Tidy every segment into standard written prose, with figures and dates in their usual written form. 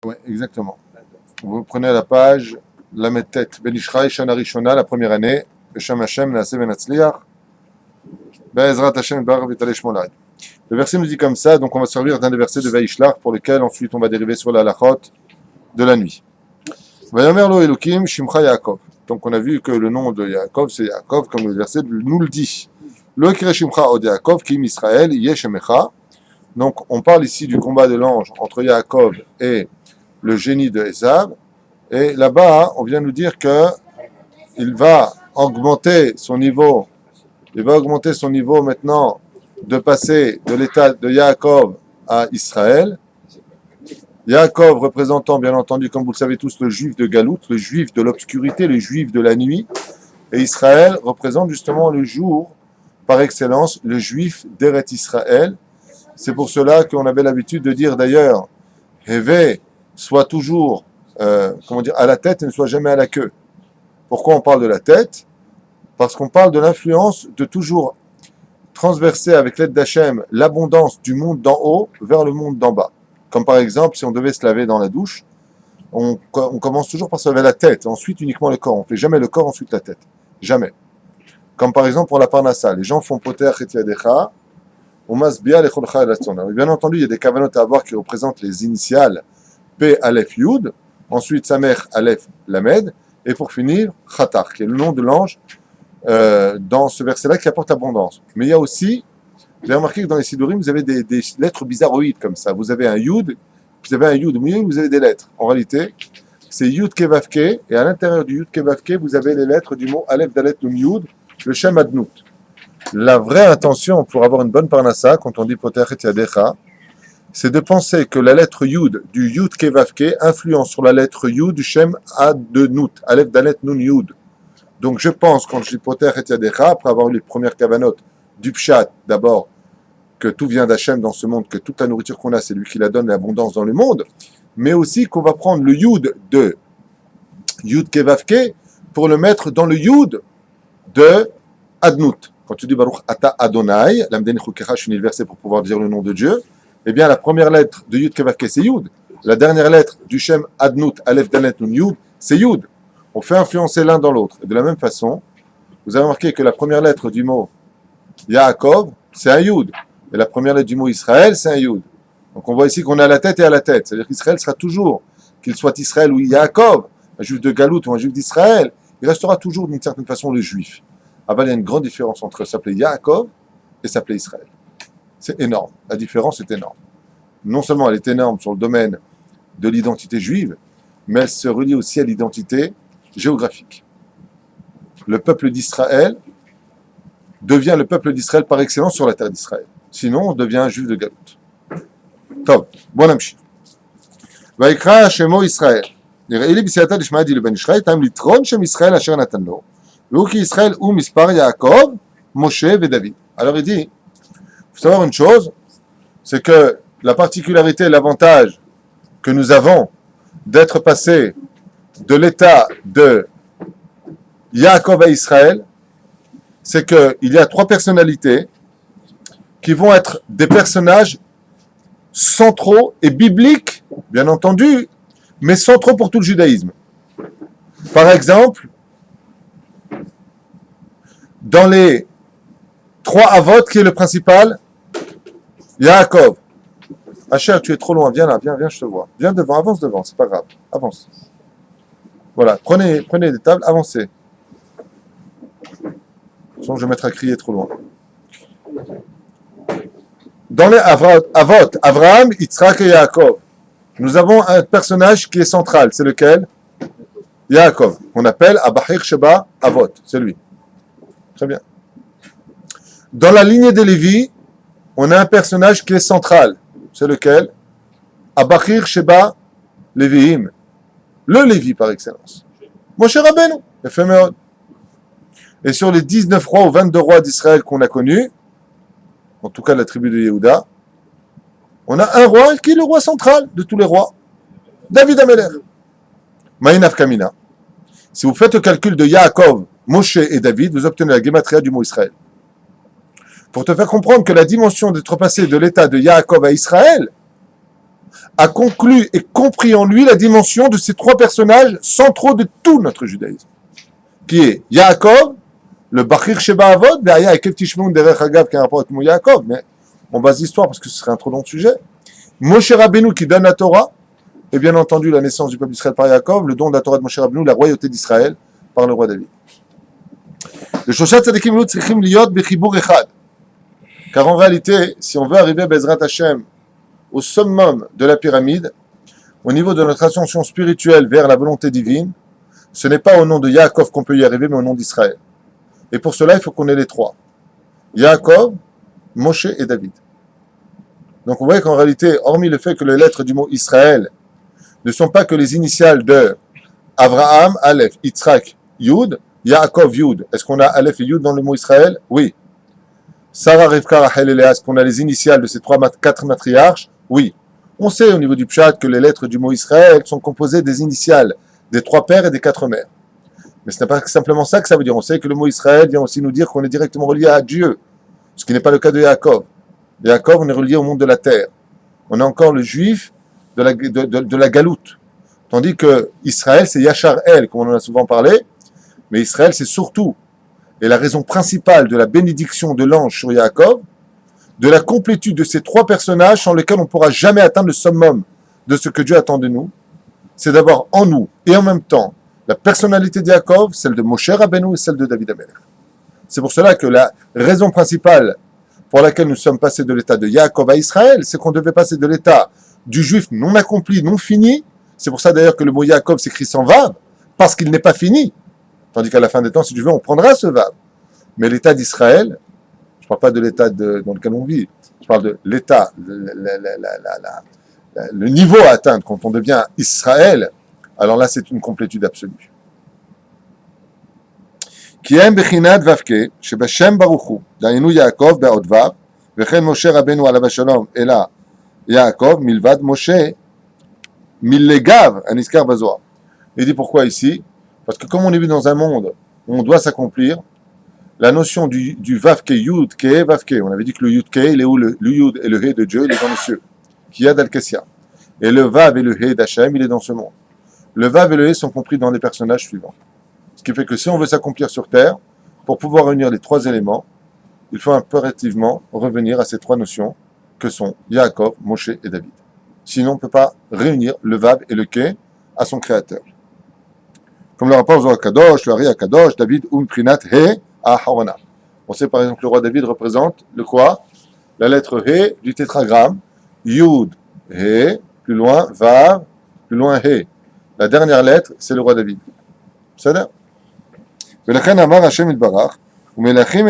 Oui, exactement. Vous prenez la page, la Mettet Ben Ishraï, Shana Rishona, la première année, Besham Hashem, Naaseh Ben Hatzliach, Be'ezrat Hashem, Bar V'talei Molad. Le verset nous dit comme ça, donc on va servir d'un des versets de Vaishlach, pour lequel ensuite on va dériver sur la halachot de la nuit. Vayomer lo Elokim, Shimcha Yaakov. Donc on a vu que le nom de Yaakov, c'est Yaakov, comme le verset nous le dit. Lo Ekre Shimcha od Yaakov, Kim Israël, Yeshemecha. Donc on parle ici du combat de l'ange entre Yaakov et le génie de Esav. Et là-bas, on vient nous dire que il va augmenter son niveau. Il va augmenter son niveau maintenant de passer de l'état de Yaakov à Israël. Yaakov représentant, bien entendu, comme vous le savez tous, le juif de Galout, le juif de l'obscurité, le juif de la nuit. Et Israël représente justement le jour, par excellence, le juif d'Eret Israël. C'est pour cela qu'on avait l'habitude de dire d'ailleurs, Hévé soit toujours à la tête et ne soit jamais à la queue. Pourquoi on parle de la tête? Parce qu'on parle de l'influence de toujours transverser avec l'aide d'Hachem l'abondance du monde d'en haut vers le monde d'en bas. Comme par exemple, si on devait se laver dans la douche, on commence toujours par se laver la tête, ensuite uniquement le corps. On ne fait jamais le corps, ensuite la tête. Jamais. Comme par exemple pour la parnassa. Les gens font poter et yadecha, on masbia lecholcha elaston. Bien entendu, il y a des kavanot à avoir qui représentent les initiales P, Aleph, Yud, ensuite Samer, Aleph, Lamed, et pour finir, Khatar, qui est le nom de l'ange dans ce verset-là qui apporte l'abondance. Mais il y a aussi, vous avez remarqué que dans les Sidurim, vous avez des lettres bizarroïdes comme ça. Vous avez un Yud, vous avez un Yud, au milieu, vous avez des lettres. En réalité, c'est Yud Kevavke, et à l'intérieur du Yud Kevavke, vous avez les lettres du mot Aleph, Dalet, Nun, Yud, le Shem Adnout. La vraie intention pour avoir une bonne parnassa, quand on dit Poter et Yadecha, c'est de penser que la lettre Yud du Yud Kevavke influence sur la lettre Yud du Shem Adnout, Aleph, Dalet, Nun, Yud. Donc je pense, quand je dis Poter et Yadecha, après avoir eu les premières kavanotes du Pshat, d'abord, que tout vient d'Hachem dans ce monde, que toute la nourriture qu'on a, c'est lui qui la donne, l'abondance dans le monde, mais aussi qu'on va prendre le Yud de Yud Kevavke pour le mettre dans le Yud de Adnout. Quand tu dis Baruch Ata Adonai, l'Amden Chukecha, je finis le verset pour pouvoir dire le nom de Dieu, eh bien la première lettre de Yud Kevavke, c'est Yud. La dernière lettre du Shem Adnout, Aleph Dalet Nun Yud, c'est Yud. On fait influencer l'un dans l'autre. Et de la même façon, vous avez remarqué que la première lettre du mot Yaakov, c'est un Yud. Et la première lettre du mot Israël, c'est un Yud. Donc on voit ici qu'on est à la tête et à la tête. C'est-à-dire qu'Israël sera toujours, qu'il soit Israël ou Yaakov, un juif de Galout ou un juif d'Israël, il restera toujours d'une certaine façon le juif. Ah, il y a une grande différence entre s'appeler Yaakov et s'appeler Israël. C'est énorme. La différence est énorme. Non seulement elle est énorme sur le domaine de l'identité juive, mais elle se relie aussi à l'identité géographique. Le peuple d'Israël devient le peuple d'Israël par excellence sur la terre d'Israël. Sinon, on devient un juif de Galout. Top. Bon amchi. Vaikra Shemo Israël. Nirei b'siyata d'Ishmael dit le Ben Ishraï, tam litron shem Israël asher natan lo. L'ou qui Israël ou mispar Yaakov, Moshe et David. Alors il dit, il faut savoir une chose, c'est que la particularité et l'avantage que nous avons d'être passés de l'état de Yaakov à Israël, c'est qu'il y a trois personnalités qui vont être des personnages centraux et bibliques, bien entendu, mais centraux pour tout le judaïsme. Par exemple, dans les trois avot, qui est le principal? Yaakov. Asher, tu es trop loin, viens là, viens, je te vois. Viens devant, avance devant, c'est pas grave, avance. Voilà, prenez des tables, avancez. Sinon, je vais mettre à crier trop loin. Dans les avot, Abraham, Yitzhak et Yaakov, nous avons un personnage qui est central. C'est lequel? Yaakov, qu'on appelle Abahir Sheba Avot. C'est lui. Très bien. Dans la lignée des Lévi, on a un personnage qui est central. C'est lequel? Abahir Sheba Lévi'im. Le Lévi par excellence. Moshe Rabbeinu. Ephéméod. Et sur les 19 rois ou 22 rois d'Israël qu'on a connus, en tout cas la tribu de Yehuda, on a un roi qui est le roi central de tous les rois, David Ameler. Maïnaf Kamina. Si vous faites le calcul de Yaakov, Moshe et David, vous obtenez la gématria du mot Israël. Pour te faire comprendre que la dimension d'être passé de l'état de Yaakov à Israël a conclu et compris en lui la dimension de ces trois personnages centraux de tout notre judaïsme, qui est Yaakov, le Bachir Sheba Avod, derrière Ekev Tishmoun derrière Hagav, qui a un rapport avec Yaakov, mais on base l'histoire parce que ce serait un trop long sujet. Moshe Rabbeinu qui donne la Torah, et bien entendu la naissance du peuple d'Israël par Yaakov, le don de la Torah de Moshe Rabbeinu, la royauté d'Israël par le roi David. Le Shoshat Tzadikim Lut Tzrichim Liot Bechibur Echad. Car en réalité, si on veut arriver Bezrat Hashem au summum de la pyramide, au niveau de notre ascension spirituelle vers la volonté divine, ce n'est pas au nom de Yaakov qu'on peut y arriver, mais au nom d'Israël. Et pour cela, il faut qu'on ait les trois. Yaakov, Moshe et David. Donc on voit qu'en réalité, hormis le fait que les lettres du mot Israël ne sont pas que les initiales de Abraham, Aleph, Yitzhak, Yud, Yaakov, Yud. Est-ce qu'on a Aleph et Yud dans le mot Israël? Oui. Sarah, Rivka, Rachel et Léa, est-ce qu'on a les initiales de ces quatre matriarches? Oui. On sait au niveau du Pshat que les lettres du mot Israël sont composées des initiales des trois pères et des quatre mères. Mais ce n'est pas simplement ça que ça veut dire. On sait que le mot Israël vient aussi nous dire qu'on est directement relié à Dieu, ce qui n'est pas le cas de Yaakov. Yaakov, on est relié au monde de la terre. On a encore le juif de la galoute. Tandis que Israël, c'est Yachar El, comme on en a souvent parlé, mais Israël, c'est surtout, et la raison principale de la bénédiction de l'ange sur Yaakov, de la complétude de ces trois personnages sans lesquels on ne pourra jamais atteindre le summum de ce que Dieu attend de nous, c'est d'avoir en nous et en même temps la personnalité de Yaakov, celle de Moshe Rabbeinu et celle de David HaMelech. C'est pour cela que la raison principale pour laquelle nous sommes passés de l'état de Yaakov à Israël, c'est qu'on devait passer de l'état du juif non accompli, non fini. C'est pour ça d'ailleurs que le mot Yaakov s'écrit sans vav, parce qu'il n'est pas fini. Tandis qu'à la fin des temps, si tu veux, on prendra ce vav. Mais l'état d'Israël, je ne parle pas de l'état dans lequel on vit, je parle de l'état, le niveau à atteindre quand on devient Israël, alors là, c'est une complétude absolue. כי הם בחינת ו"ק, שבשם ברוך הוא, דהיינו יעקב בעוד ו', וכן משה רבנו עליו השלום, אלא יעקב מלבד משה, מלגב, הנזכר בזוהר. Il dit pourquoi ici? Parce que comme on est vu dans un monde où on doit s'accomplir, la notion du vavke, yud, ke, vavke, on avait dit que le yud, ke, il est où le yud et le he de Dieu, il est dans les cieux, qui a d'Al-Kessia. Et le vav et le he d'Hachem, il est dans ce monde. Le vav et le he sont compris dans les personnages suivants. Ce qui fait que si on veut s'accomplir sur terre, pour pouvoir réunir les trois éléments, il faut impérativement revenir à ces trois notions que sont Yaakov, Moshe et David. Sinon, on ne peut pas réunir le Vav et le Ke à son créateur. Comme le rapport Zohar Kadosh, le Ari Kadosh, David Prinat He Aharona. On sait par exemple que le roi David représente le quoi? La lettre He du tétragramme, Yud, He, plus loin, Vav, plus loin He. La dernière lettre, c'est le roi David. C'est là. ולכן אמר השם יתברך, ומלכים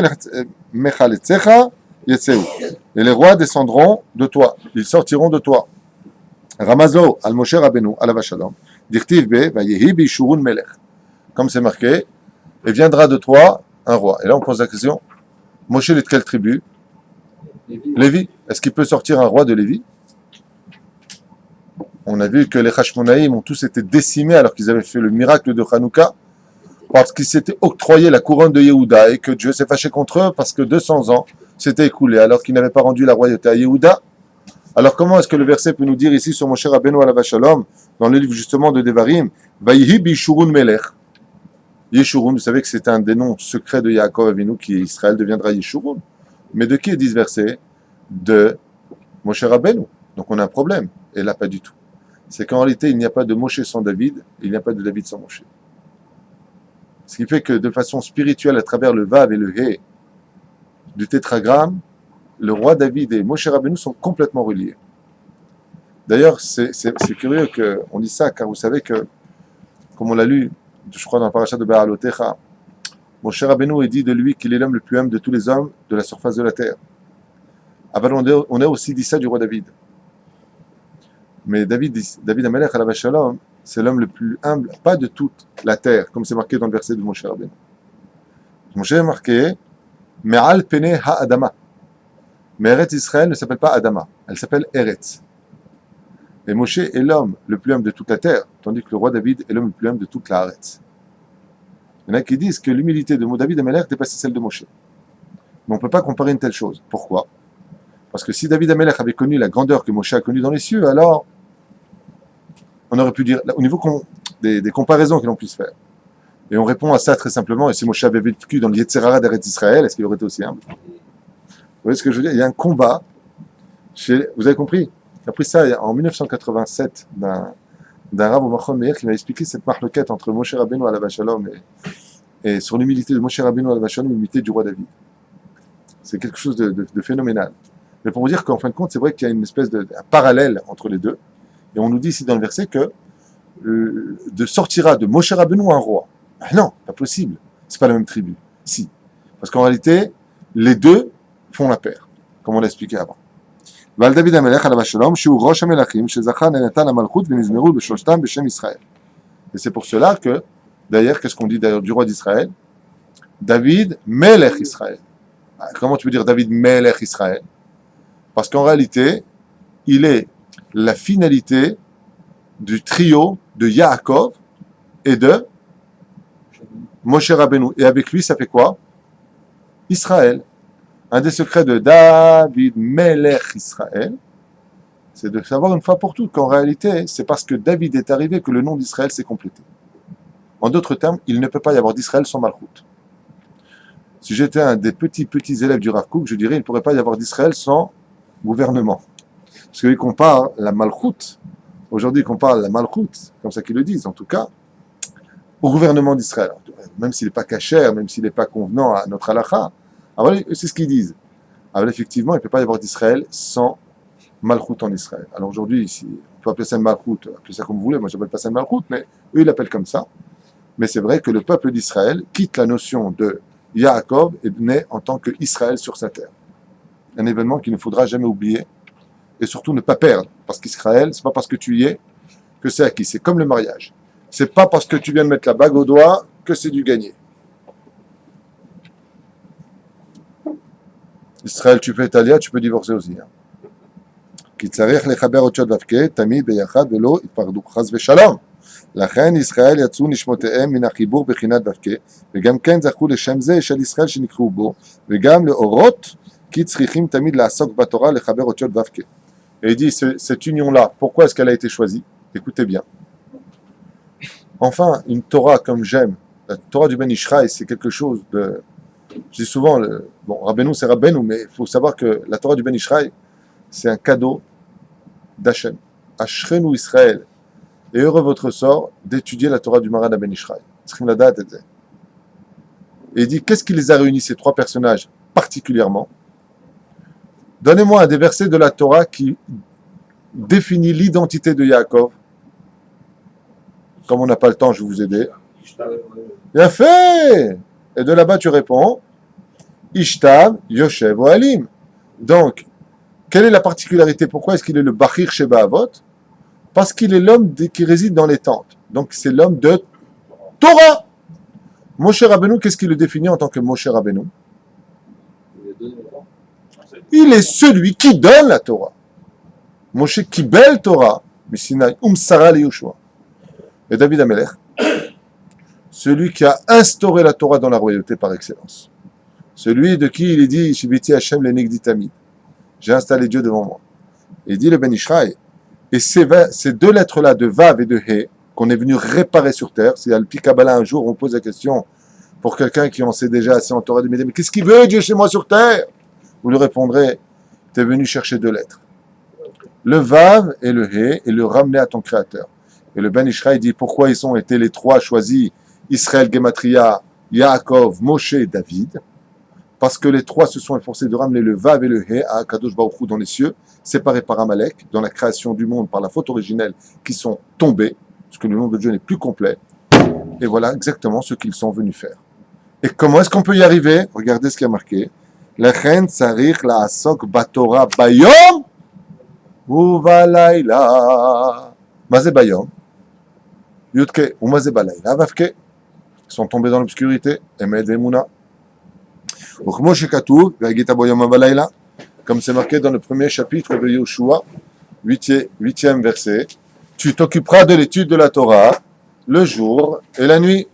מחלציך יצאו. Et les rois descendront de toi, ils sortiront de toi. Ramazo al Moshe Rabbeinu, alav hashalom, dirtiv be, vayehi bishurun melech. Comme c'est marqué, et viendra de toi un roi. Et là on pose la question, Moshe est de quelle tribu? Lévi. Est-ce qu'il peut sortir un roi de Lévi? On a vu que les Hashmonaïm ont tous été décimés alors qu'ils avaient fait le miracle de Hanouka, parce qu'ils s'étaient octroyé la couronne de Yehuda et que Dieu s'est fâché contre eux parce que 200 ans s'étaient écoulés alors qu'ils n'avaient pas rendu la royauté à Yehuda. Alors comment est-ce que le verset peut nous dire ici sur Moshe Rabbeinu alav shalom, dans le livre justement de Devarim, Vayihi b'Yeshurun Melech. Yeshurun, vous savez que c'est un des noms secrets de Yaakov Avinu qui Israël deviendra Yeshurun. Mais de qui est dit ce verset? De Moshe Rabbeinu. Donc on a un problème. Et là pas du tout. C'est qu'en réalité il n'y a pas de Moshe sans David, et il n'y a pas de David sans Moshe. Ce qui fait que de façon spirituelle, à travers le Vav et le He du tétragramme, le roi David et Moshe Rabbeinu sont complètement reliés. D'ailleurs, c'est curieux qu'on dise ça, car vous savez que, comme on l'a lu, je crois dans la paracha de Ba'alotecha, Moshe Rabbeinu est dit de lui qu'il est l'homme le plus humble de tous les hommes de la surface de la terre. On a aussi dit ça du roi David. Mais David HaMelech alav shalom, c'est l'homme le plus humble, pas de toute la terre, comme c'est marqué dans le verset de Moshe Rabbeinu. Moshe est marqué Me'al pene ha'adama. Mais Eretz Israël ne s'appelle pas Adama, elle s'appelle Eretz. Et Moshe est l'homme le plus humble de toute la terre, tandis que le roi David est l'homme le plus humble de toute la Eretz. Il y en a qui disent que l'humilité de David HaMelech dépassait celle de Moshe. Mais on ne peut pas comparer une telle chose. Pourquoi? Parce que si David HaMelech avait connu la grandeur que Moshe a connue dans les cieux, alors on aurait pu dire, au niveau des comparaisons que l'on puisse faire. Et on répond à ça très simplement. Et si Moshe avait vécu dans le Yetzirara d'Eretz Israël, est-ce qu'il aurait été aussi humble? Vous voyez ce que je veux dire? Il y a un combat. Vous avez compris? J'ai appris ça en 1987 d'un Rav au Machon Meir qui m'a expliqué cette marloquette entre Moshe Rabbeinu alav Shalom et sur l'humilité de Moshe Rabbeinu alav Shalom, l'humilité du roi David. C'est quelque chose de phénoménal. Mais pour vous dire qu'en fin de compte, c'est vrai qu'il y a une espèce de parallèle entre les deux. Et on nous dit ici dans le verset que de sortira de Moshe Rabbeinu un roi. Ah non, pas possible. C'est pas la même tribu. Si. Parce qu'en réalité, les deux font la paire, comme on l'a expliqué avant. ועל דוד המלך עליו השלום שהוא ראש המלכים שזכה לנתן המלכות ונזמרו בשלושתם בשם ישראל. Et c'est pour cela que, d'ailleurs, qu'est-ce qu'on dit d'ailleurs du roi d'Israël? David Melech Israël. Comment tu peux dire David Melech Israël? Parce qu'en réalité, il est la finalité du trio de Yaakov et de Moshe Rabbeinu. Et avec lui, ça fait quoi? Israël. Un des secrets de David Melech Israël, c'est de savoir une fois pour toutes qu'en réalité, c'est parce que David est arrivé que le nom d'Israël s'est complété. En d'autres termes, il ne peut pas y avoir d'Israël sans Malchut. Si j'étais un des petits élèves du Rav Kook, je dirais il ne pourrait pas y avoir d'Israël sans gouvernement. Parce qu'ils comparent la Malchut, aujourd'hui ils comparent la Malchut, comme ça qu'ils le disent en tout cas, au gouvernement d'Israël. Même s'il n'est pas cachère, même s'il n'est pas convenant à notre halakha, alors, c'est ce qu'ils disent. Alors effectivement, il ne peut pas y avoir d'Israël sans Malchut en Israël. Alors aujourd'hui, si on peut appeler ça Malchut, appelez ça comme vous voulez, moi je n'appelle pas ça Malchut, mais eux ils l'appellent comme ça. Mais c'est vrai que le peuple d'Israël quitte la notion de Yaakov et naît en tant qu'Israël sur sa terre. Un événement qu'il ne faudra jamais oublier et surtout ne pas perdre. Parce qu'Israël, c'est pas parce que tu y es que c'est acquis. C'est comme le mariage. C'est pas parce que tu viens de mettre la bague au doigt que c'est du gagné. Israël, tu fais Talia, tu peux divorcer aussi. כי צריך לחבר אותיות דווקא תמיד ביחד ולא יתפרדו חס ושלום. לכן ישראל יצאו נשמותיהם מן החיבור בחינת דווקא, וגם כן זכו לשם זה של ישראל שנקראו בו, וגם לאורות, כי צריכים תמיד לעסוק בתורה לחבר אותיות דווקא. Et il dit, cette union-là, pourquoi est-ce qu'elle a été choisie? Écoutez bien. Enfin, une Torah comme j'aime, la Torah du Ben Ishraï, c'est quelque chose de... Je dis souvent, Rabbeinu c'est Rabbeinu, mais il faut savoir que la Torah du Ben Ishraï, c'est un cadeau d'Hachem. Ashrenu Israël. Et heureux votre sort d'étudier la Torah du Maran à Ben Ishraï. Et il dit, qu'est-ce qui les a réunis, ces trois personnages, particulièrement? Donnez-moi un des versets de la Torah qui définit l'identité de Yaakov. Comme on n'a pas le temps, je vais vous aider. Bien fait! Et de là-bas, tu réponds, Ishtav, Yoshev, Ohalim. Donc, quelle est la particularité? Pourquoi est-ce qu'il est le Bachir Sheba Avot? Parce qu'il est l'homme qui réside dans les tentes. Donc, c'est l'homme de Torah. Moshe Rabbeinu, qu'est-ce qui le définit en tant que Moshe Rabbeinu? Il est celui qui donne la Torah. Moshe Kibel Torah, Misinaï, Sara le Yoshua. Et David Amelech, celui qui a instauré la Torah dans la royauté par excellence. Celui de qui il est dit, Shiviti Hashem le Nigditami. J'ai installé Dieu devant moi. Et il dit le Ben Ishraï. Et ces deux lettres-là, de Vav et de He, qu'on est venu réparer sur terre, c'est à le Kabbalah un jour, on pose la question pour quelqu'un qui en sait déjà assez en Torah de Médé, mais qu'est-ce qu'il veut Dieu chez moi sur terre? Vous lui répondrez, tu es venu chercher deux lettres. Le Vav et le He, et le ramener à ton Créateur. Et le Ben Ishraï dit, pourquoi ils ont été les trois choisis, Israël, Gematria, Yaakov, Moshe et David? Parce que les trois se sont efforcés de ramener le Vav et le He à Kadosh Baruch Hu dans les cieux, séparés par Amalek, dans la création du monde par la faute originelle, qui sont tombés, parce que le nom de Dieu n'est plus complet. Et voilà exactement ce qu'ils sont venus faire. Et comment est-ce qu'on peut y arriver? Regardez ce qui est marqué. Lechen tzarich la'asok batorah bayom uvalayla. Mazé bayom. Yudke umazé balayla. Vavke. Ils sont tombés dans l'obscurité. Emed emuna. Comme c'est marqué dans le premier chapitre de Yoshua, 8e verset, tu t'occuperas de l'étude de la Torah le jour et la nuit.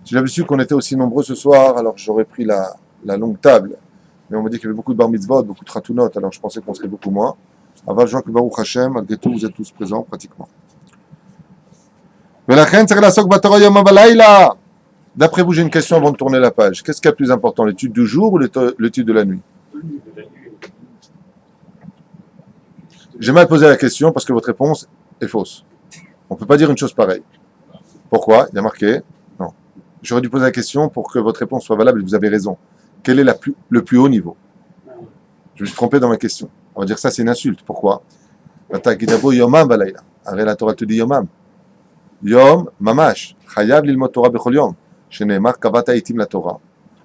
Si j'avais su qu'on était aussi nombreux ce soir, alors j'aurais pris la longue table. Mais on m'a dit qu'il y avait beaucoup de bar mitzvot, beaucoup de ratunot, alors je pensais qu'on serait beaucoup moins. Aval, je vois que Baruch Hashem, malgré tout, vous êtes tous présents pratiquement. ולכן צריך לעסוק בתורה יום ולילה. D'après vous, j'ai une question avant de tourner la page. Qu'est-ce qui est plus important, l'étude du jour ou l'étude de la nuit? J'ai mal posé la question parce que votre réponse est fausse. On ne peut pas dire une chose pareille. Pourquoi? Il y a marqué. Non. J'aurais dû poser la question pour que votre réponse soit valable et vous avez raison. Quel est le plus haut niveau? Je me suis trompé dans ma question. On va dire ça, c'est une insulte. Pourquoi? Yomam balayla. La Torah te dit Yomam. Yom mamash. Chayav lilmot Torah bechol yom. Sheneemar kavata itim la Torah.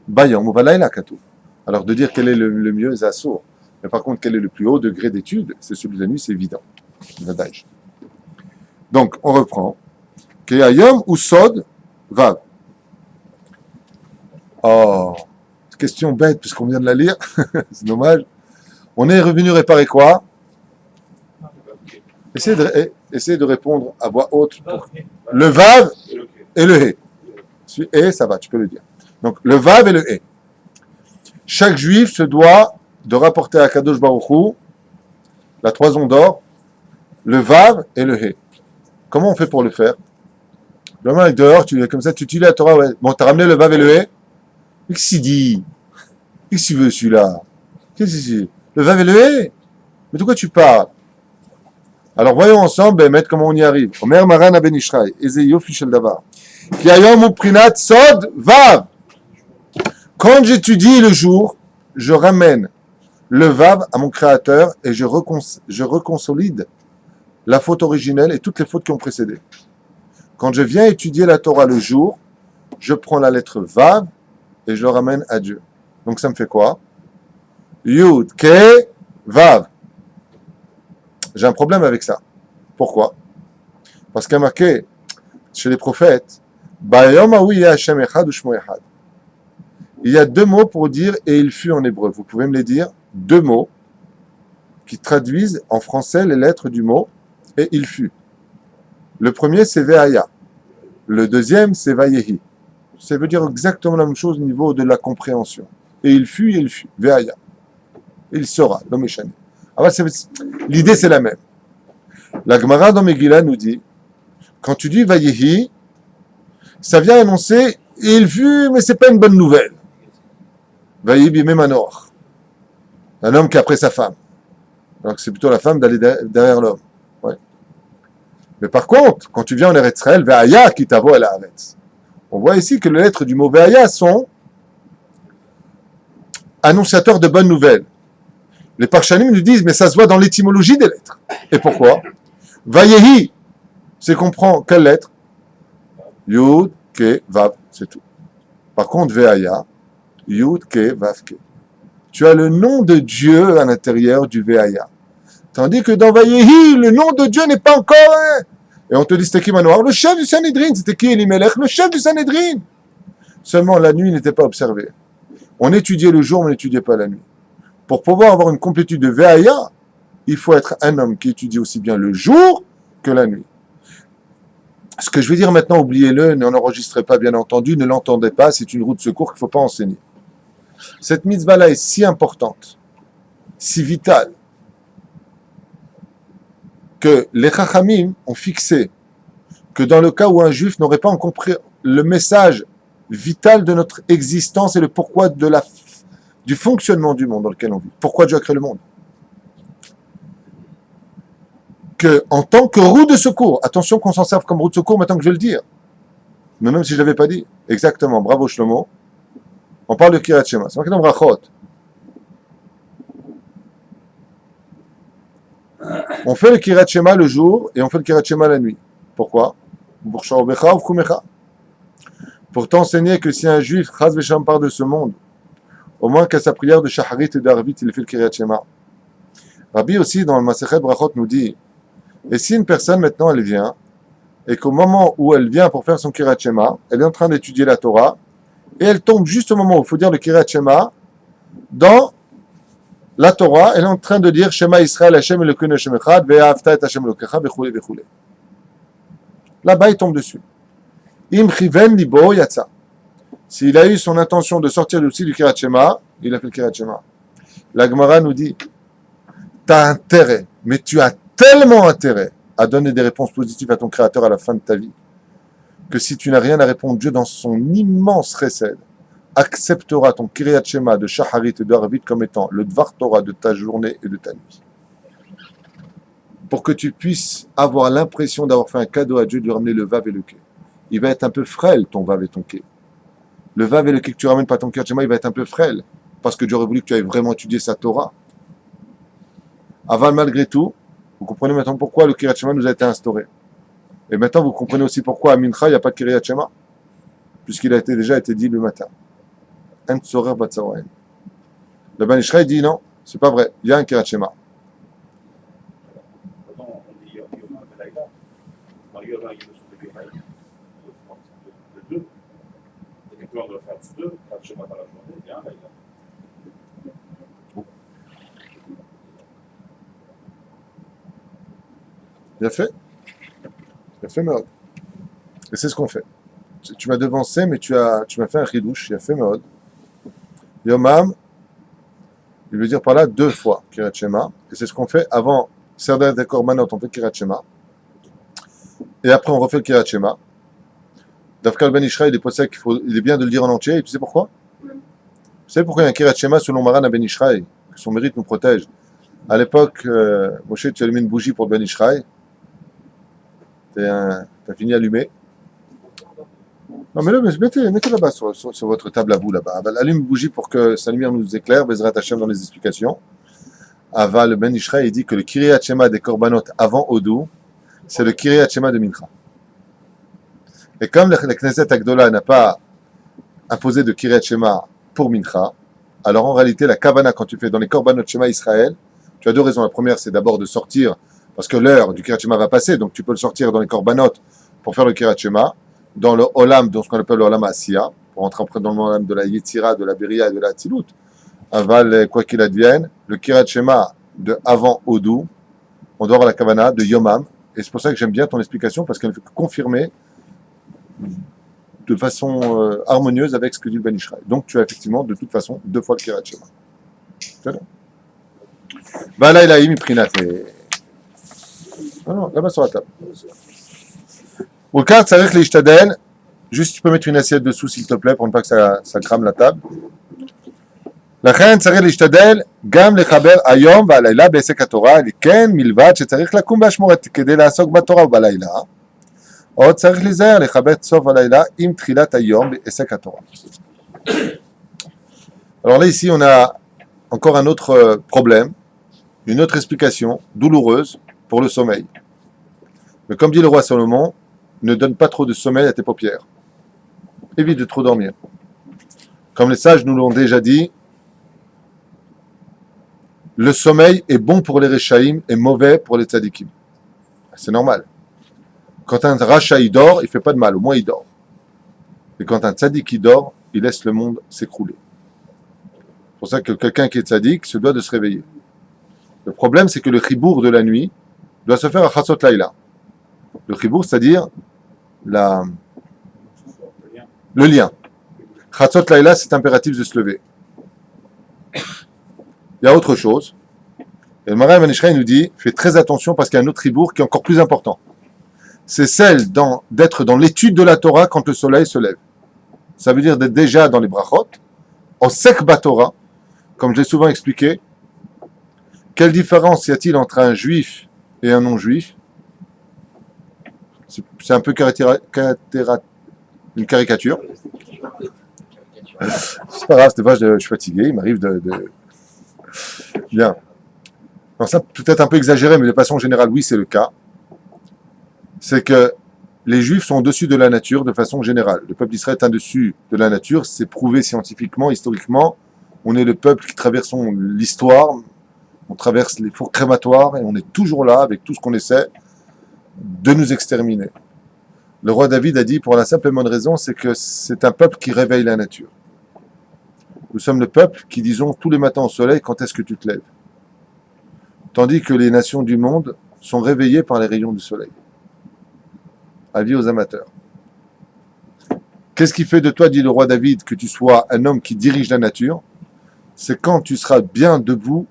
Bayom ou balayla katuv. Alors de dire quel est le mieux, c'est assourd. Mais par contre, quel est le plus haut degré d'étude? C'est celui de la nuit, c'est évident. Donc, on reprend. Keyayom ou sod vav. Oh, question bête puisqu'on vient de la lire. C'est dommage. On est revenu réparer quoi? Essayez de répondre à voix haute. Le vav et le hé. Et ça va, tu peux le dire. Donc, le vav et le hé. Chaque juif se doit de rapporter à Kadosh Baruch Hu la toison d'or, le vav et le hé. Comment on fait pour le faire? Le main avec dehors, comme ça, tu lis la Torah. Ouais. Bon, t'as ramené le vav et le hé. Qu'est-ce qu'il dit? Qu'est-ce qu'il veut celui-là? Qu'est-ce qu'il dit? Le vav et le hé? Mais de quoi tu parles? Alors voyons ensemble, Bémet, comment on y arrive. Omer Maran Ben Ishraï, Eze Yofi Shel Davar. Ki hayom hu prinat sod vav. Quand j'étudie le jour, je ramène le vav à mon créateur et je reconsolide la faute originelle et toutes les fautes qui ont précédé. Quand je viens étudier la Torah le jour, je prends la lettre vav et je le ramène à Dieu. Donc ça me fait quoi? Yud, Ke, Vav. J'ai un problème avec ça. Pourquoi? Parce qu'il y a marqué chez les prophètes, Bayom Aoui Hashem Echad ou Shmo Echad. Il y a deux mots pour dire et il fut en hébreu. Vous pouvez me les dire? Deux mots qui traduisent en français les lettres du mot et il fut. Le premier c'est Ve'aya. Le deuxième c'est Vayehi. Ça veut dire exactement la même chose au niveau de la compréhension. Et il fut, Ve'aya. Il sera, l'homme échané. Alors, l'idée c'est la même. La Gemara dans Megillah nous dit, quand tu dis Vayehi, ça vient annoncer il fut, mais c'est pas une bonne nouvelle. Vayehi bimé manor. Un homme qui a pris sa femme. Alors que c'est plutôt la femme d'aller derrière l'homme. Ouais. Mais par contre, quand tu viens en Eretz Israël, Ve'aya qui t'avo à la Haaretz. On voit ici que les lettres du mot Ve'aya sont annonciateurs de bonnes nouvelles. Les Parshanim nous disent, mais ça se voit dans l'étymologie des lettres. Et pourquoi? Vayehi, c'est qu'on prend quelle lettre? Yud, Ke, Vav, c'est tout. Par contre, Ve'aya, Yud, Ke, Vav, Ke. Tu as le nom de Dieu à l'intérieur du Ve'aya. Tandis que dans Vayehi, le nom de Dieu n'est pas encore... Et on te dit, c'était qui Manoir? Le chef du Sanhédrin. C'était qui Elimelech? Le chef du Sanhédrin. Seulement, la nuit n'était pas observée. On étudiait le jour, mais on n'étudiait pas la nuit. Pour pouvoir avoir une complétude de Ve'aya, il faut être un homme qui étudie aussi bien le jour que la nuit. Ce que je vais dire maintenant, oubliez-le, ne l'enregistrez pas bien entendu, ne l'entendez pas, c'est une roue de secours qu'il ne faut pas enseigner. Cette mitzvah-là est si importante, si vitale, que les Chachamim ont fixé que dans le cas où un juif n'aurait pas compris le message vital de notre existence et le pourquoi du fonctionnement du monde dans lequel on vit. Pourquoi Dieu a créé le monde? Que, en tant que roue de secours, attention qu'on s'en serve comme roue de secours maintenant que je vais le dire, mais même si je ne l'avais pas dit, exactement, bravo Shlomo, on parle de Kiryat Shema, c'est marqué dans Brachot. On fait le Kiryat Shema le jour et on fait le Kiryat Shema la nuit. Pourquoi? Pour t'enseigner que si un juif, Chaz Vesham, part de ce monde, au moins qu'à sa prière de Shaharit et d'Arvit, il fait le Kiryat Shema. Rabbi aussi, dans le Masechet Brachot, nous dit, et si une personne maintenant elle vient, et qu'au moment où elle vient pour faire son Kiryat Shema, elle est en train d'étudier la Torah, et elle tombe juste au moment où il faut dire le Kiryat Shema, dans la Torah, elle est en train de dire Shema Israël, Hashem Elokeinu Hashem Echad, Ve'ahavta et Hashem Elokecha, Vechule, Vechule. Là-bas, il tombe dessus. Im chiven libo yatsa. S'il a eu son intention de sortir aussi du Kiryat Shema, il a fait le Kiryat Shema. La Gemara nous dit, tu as intérêt, mais tu as tellement intérêt à donner des réponses positives à ton Créateur à la fin de ta vie, que si tu n'as rien à répondre, Dieu dans son immense chesed acceptera ton Kiryat Shema de Shacharit et de Arvit comme étant le Dvar Torah de ta journée et de ta nuit. Pour que tu puisses avoir l'impression d'avoir fait un cadeau à Dieu de lui ramener le Vav et le Ké. Il va être un peu frêle ton Vav et ton Ké. Le Vav et le Ké que tu ramènes pas ton Kiryat Shema, il va être un peu frêle. Parce que Dieu aurait voulu que tu ailles vraiment étudier sa Torah. Aval, malgré tout, vous comprenez maintenant pourquoi le Kiryat Shema nous a été instauré. Et maintenant, vous comprenez aussi pourquoi à Mincha, il n'y a pas de Kiryat Shema. Puisqu'il a déjà été dit le matin. Un tzorer batzaroen. Le Ben Ishraï dit non, c'est pas vrai. Il y a un Kiryat Shema. Bien fait. Bien fait, Mehod. Et c'est ce qu'on fait. Tu m'as devancé, mais tu m'as fait un ridouche. Il a fait Mehod. Yomam, il veut dire par là 2 fois Kiryat Shema. Et c'est ce qu'on fait avant Seder de Korbanot, on fait Kiryat Shema. Et après, on refait le Kiryat Shema. Dafkal Ben Ishraï, il est bien de le dire en entier. Et tu sais pourquoi? Vous savez pourquoi il y a un Kiryat Shema selon Maran à Ben Ishraï? Que son mérite nous protège. À l'époque, Moshe, tu allumais une bougie pour Ben Ishraï. T'as fini allumé. Non, mais là, mettez là-bas sur votre table à vous, là-bas. Allume une bougie pour que sa lumière nous éclaire. Bezrat Hashem dans les explications. Aval Ben Ishraï, il dit que le Kiryat Shema des Korbanot avant Odou, c'est le Kiryat Shema de Mincha. Et comme la Knesset Agdola n'a pas imposé de Kiryat Shema pour Mincha, alors en réalité, la Kavana, quand tu fais dans les Korbanot Shema Israël, tu as 2 raisons. La première, c'est d'abord de sortir, parce que l'heure du Kiryat Shema va passer, donc tu peux le sortir dans les Korbanot pour faire le Kiryat Shema, dans le Olam, dans ce qu'on appelle le Olam Asiya, pour entrer après dans le Olam de la Yetzira, de la Beria et de la Tzilut. Aval, quoi qu'il advienne, le Kiryat Shema de avant Odou, on doit avoir la Kavana de Yomam, et c'est pour ça que j'aime bien ton explication, parce qu'elle ne fait que confirmer de façon harmonieuse avec ce que dit le Ben Ishraï. Donc tu as effectivement, de toute façon, 2 fois le Kiryat Shema. C'est bon. Bah là, il a mis Prinat. Non, là-bas sur la table. Au cas, ça veut dire que les Ishtadel, juste tu peux mettre une assiette dessous, s'il te plaît, pour ne pas que ça crame la table. לכן צריך להשתדל גם לחבר היום והלילה בעסק התורה, כן מלבד שצריך לקום באשמורת כדי לעסוק בתורה ובלילה, עוד צריך להיזהר לכבד סוף הלילה עם תחילת היום בעסק התורה. Alors là ici on a encore un autre problème, une autre explication douloureuse pour le sommeil. Mais comme dit le roi Salomon, ne donne pas trop de sommeil à tes paupières. Évite de trop dormir. Comme les sages nous l'ont déjà dit, le sommeil est bon pour les Rechaïm et mauvais pour les Tzadikim. C'est normal. Quand un Racha il dort, il ne fait pas de mal, au moins il dort. Et quand un Tzadik il dort, il laisse le monde s'écrouler. C'est pour ça que quelqu'un qui est Tzadik se doit de se réveiller. Le problème, c'est que le chibour de la nuit doit se faire à Chatzot Laïla. Le chibour, c'est-à-dire le lien. Chatzot Laïla, c'est impératif de se lever. Il y a autre chose. Et le Maran Ben Ishraï nous dit, fais très attention parce qu'il y a un autre chibour qui est encore plus important. C'est celle d'être dans l'étude de la Torah quand le soleil se lève. Ça veut dire d'être déjà dans les brachot, au sek batorah, comme je l'ai souvent expliqué. Quelle différence y a-t-il entre un juif et un non-juif? C'est un peu une caricature. C'est pas grave, des fois je suis fatigué, il m'arrive de... Bien. Alors ça peut-être un peu exagéré, mais de façon générale, oui, c'est le cas. C'est que les Juifs sont au-dessus de la nature de façon générale. Le peuple d'Israël est au-dessus de la nature, c'est prouvé scientifiquement, historiquement. On est le peuple qui traverse l'histoire, on traverse les fours crématoires et on est toujours là avec tout ce qu'on essaie de nous exterminer. Le roi David a dit pour la simple et bonne raison, c'est que c'est un peuple qui réveille la nature. Nous sommes le peuple qui disons tous les matins au soleil, quand est-ce que tu te lèves? Tandis que les nations du monde sont réveillées par les rayons du soleil. Avis aux amateurs. Qu'est-ce qui fait de toi, dit le roi David, que tu sois un homme qui dirige la nature? C'est quand tu seras bien debout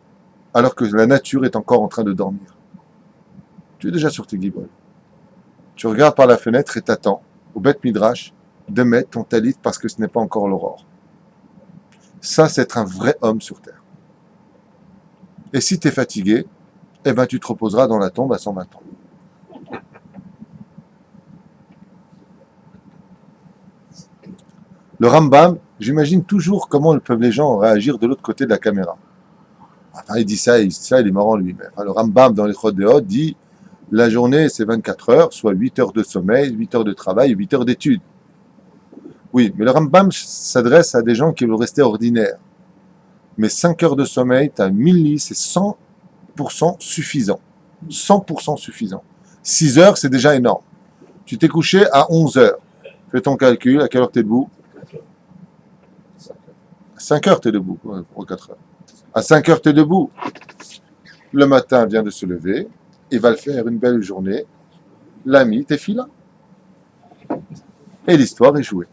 alors que la nature est encore en train de dormir. Tu es déjà sur tes guibolles. Tu regardes par la fenêtre et t'attends au Beth Midrash, de mettre ton talit parce que ce n'est pas encore l'aurore. Ça, c'est être un vrai homme sur terre. Et si tu es fatigué, eh ben, tu te reposeras dans la tombe à 120 ans. Le Rambam, j'imagine toujours comment peuvent les gens réagir de l'autre côté de la caméra. Enfin, il dit ça, il est marrant lui. Mais enfin, le Rambam dans les Chodéot dit la journée c'est 24 heures, soit 8 heures de sommeil, 8 heures de travail, 8 heures d'études. Oui, mais le Rambam s'adresse à des gens qui veulent rester ordinaires. Mais 5 heures de sommeil, tu as 1000 lits, c'est 100% suffisant. 100% suffisant. 6 heures, c'est déjà énorme. Tu t'es couché à 11 heures. Fais ton calcul, à quelle heure tu es debout? À 5 heures, tu es debout, pour 4 heures. À 5 heures, tu es debout. Le matin vient de se lever, il va le faire une belle journée. L'ami, t'es fila. Et l'histoire est jouée.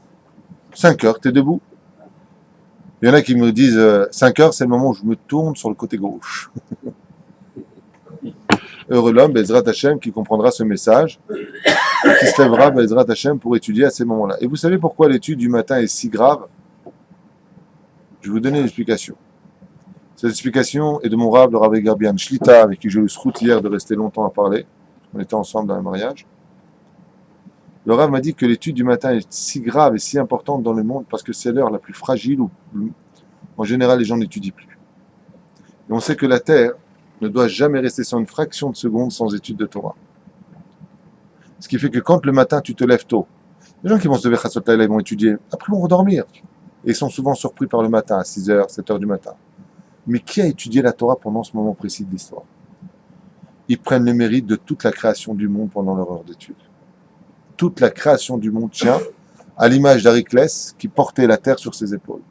5 heures, tu es debout. Il y en a qui me disent 5 heures, c'est le moment où je me tourne sur le côté gauche. Heureux l'homme, Bezrat Hashem, qui comprendra ce message, qui se lèvera, Bezrat Hashem, pour étudier à ces moments-là. Et vous savez pourquoi l'étude du matin est si grave? Je vais vous donner une explication. Cette explication est de mon rave, le Rav Garbian Shlita, avec qui j'ai eu le srout hier de rester longtemps à parler. On était ensemble dans un mariage. Le Rav m'a dit que l'étude du matin est si grave et si importante dans le monde parce que c'est l'heure la plus fragile où, en général, les gens n'étudient plus. Et on sait que la terre ne doit jamais rester sans une fraction de seconde sans étude de Torah. Ce qui fait que quand le matin tu te lèves tôt, les gens qui vont se lever Chassot Laïla, ils vont étudier, après ils vont redormir. Et ils sont souvent surpris par le matin, à 6 heures, 7 heures du matin. Mais qui a étudié la Torah pendant ce moment précis de l'histoire? Ils prennent le mérite de toute la création du monde pendant leur heure d'étude. Toute la création du monde tient à l'image d'Héraclès qui portait la terre sur ses épaules.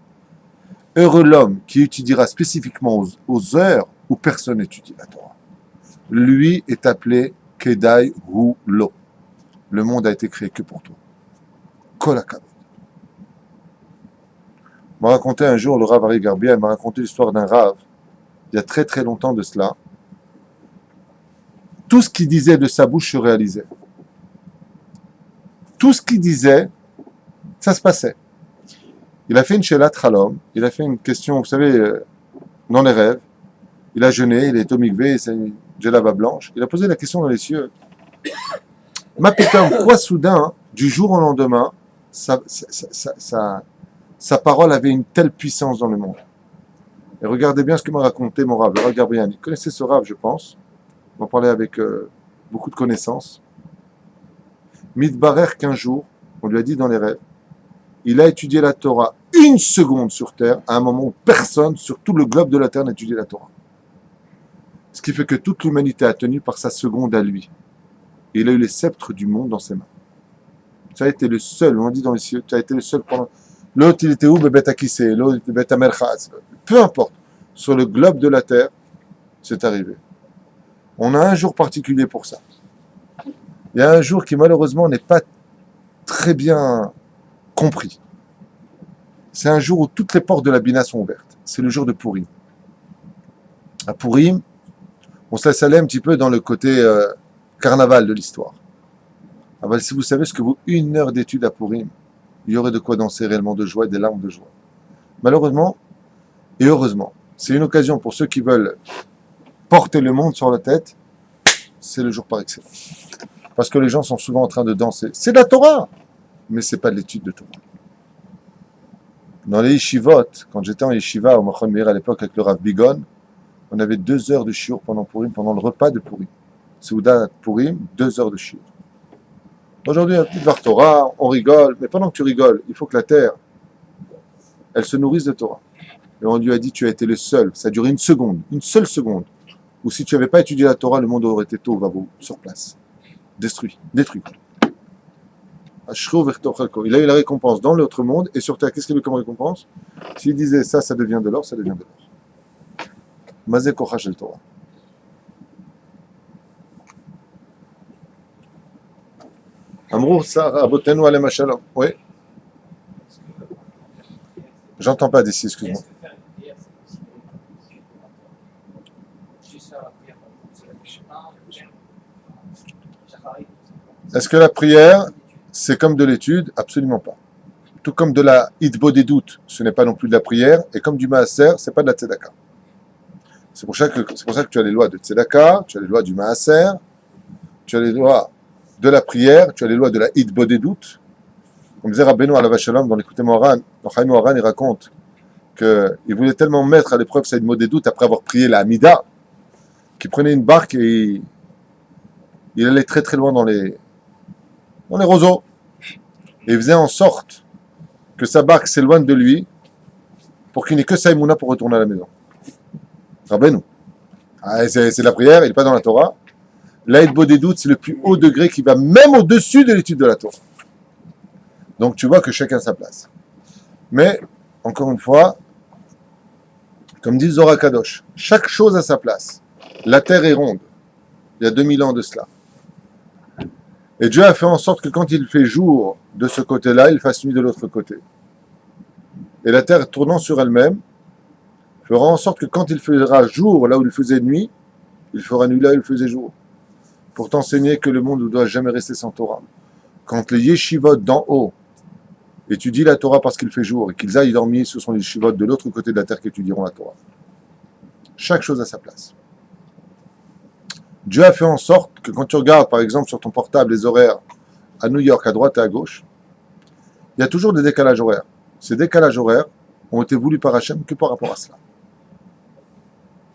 Heureux l'homme qui étudiera spécifiquement aux heures où personne n'étudie la Torah. Lui est appelé Kedai Hu Lo. Le monde a été créé que pour toi. Kol HaKavod. M'a raconté un jour, le Rav Ari Garbia, il m'a raconté l'histoire d'un Rav, il y a très très longtemps de cela. Tout ce qu'il disait de sa bouche se réalisait. Tout ce qu'il disait, ça se passait. Il a fait une Shelat Chalom, il a fait une question, vous savez, dans les rêves. Il a jeûné, il est au mikvé, c'est une djellaba blanche. Il a posé la question dans les cieux. Ma pétard, quoi soudain, du jour au lendemain, sa parole avait une telle puissance dans le monde. Et regardez bien ce que m'a raconté mon Rav, le Rav Gabriel. Il connaissait ce Rav, je pense. On en parlait avec beaucoup de connaissances. Midbarer qu'un jour, on lui a dit dans les rêves, il a étudié la Torah une seconde sur Terre, à un moment où personne sur tout le globe de la Terre n'a étudié la Torah. Ce qui fait que toute l'humanité a tenu par sa seconde à lui. Et il a eu les sceptres du monde dans ses mains. Ça a été le seul, on dit dans les cieux, ça a été le seul pendant... L'autre, il était où? Bebet Akissé, l'autre, Bebet Amerchaz. Peu importe. Sur le globe de la Terre, c'est arrivé. On a un jour particulier pour ça. Il y a un jour qui, malheureusement, n'est pas très bien compris. C'est un jour où toutes les portes de la Bina sont ouvertes. C'est le jour de Purim. À Purim, on se laisse aller un petit peu dans le côté carnaval de l'histoire. Ah ben, si vous savez ce que vaut une heure d'étude à Purim, il y aurait de quoi danser réellement de joie et des larmes de joie. Malheureusement, et heureusement, c'est une occasion pour ceux qui veulent porter le monde sur la tête, c'est le jour par excellence. Parce que les gens sont souvent en train de danser. C'est de la Torah, mais c'est pas de l'étude de Torah. Dans les yeshivot, quand j'étais en yeshiva au Machon Meir à l'époque avec le Rav Bigon, on avait 2 heures de shiur pendant Purim, pendant le repas de Purim. Souda Purim, 2 heures de shiur. Aujourd'hui, un petit var Torah, on rigole, mais pendant que tu rigoles, il faut que la terre, elle se nourrisse de Torah. Et on lui a dit, tu as été le seul, ça a duré une seconde, une seule seconde, où si tu n'avais pas étudié la Torah, le monde aurait été tôt, sur place. Détruit. Il a eu la récompense dans l'autre monde, et sur terre, qu'est-ce qu'il a eu comme récompense? S'il disait ça, ça devient de l'or, ça devient de l'or. Mazé Kochach el Torah. Amrou Sarah Abotenu Alem Shalom. Oui. J'entends pas d'ici, excuse-moi. Est-ce que la prière, c'est comme de l'étude? Absolument pas. Tout comme de la hitbodedut, ce n'est pas non plus de la prière, et comme du maaser, c'est pas de la tzedaka. C'est pour ça que tu as les lois de tzedaka, tu as les lois du maaser, tu as les lois de la prière, tu as les lois de la hitbodedut. Comme disait Rabbeinu Alav Shalom dans l'écouté Moharan, dans Chaim Moharan, il raconte qu'il voulait tellement mettre à l'épreuve sa hitbodedut après avoir prié la Hamida, qu'il prenait une barque et il allait très très loin dans les roseaux. Et il faisait en sorte que sa barque s'éloigne de lui pour qu'il n'ait que sa émouna pour retourner à la maison. Rabbeinu. C'est la prière, il n'est pas dans la Torah. L'aïd bodedut, c'est le plus haut degré qui va même au-dessus de l'étude de la Torah. Donc tu vois que chacun a sa place. Mais, encore une fois, comme dit Zohar Kadosh, chaque chose a sa place. La terre est ronde. Il y a 2000 ans de cela. Et Dieu a fait en sorte que quand il fait jour de ce côté-là, il fasse nuit de l'autre côté. Et la terre tournant sur elle-même fera en sorte que quand il fera jour là où il faisait nuit, il fera nuit là où il faisait jour. Pour t'enseigner que le monde ne doit jamais rester sans Torah. Quand les yeshivot d'en haut étudient la Torah parce qu'il fait jour et qu'ils aillent dormir sur son yeshivot de l'autre côté de la terre qui étudieront la Torah. Chaque chose a sa place. Dieu a fait en sorte que quand tu regardes, par exemple, sur ton portable, les horaires à New York, à droite et à gauche, il y a toujours des décalages horaires. Ces décalages horaires ont été voulus par Hachem que par rapport à cela.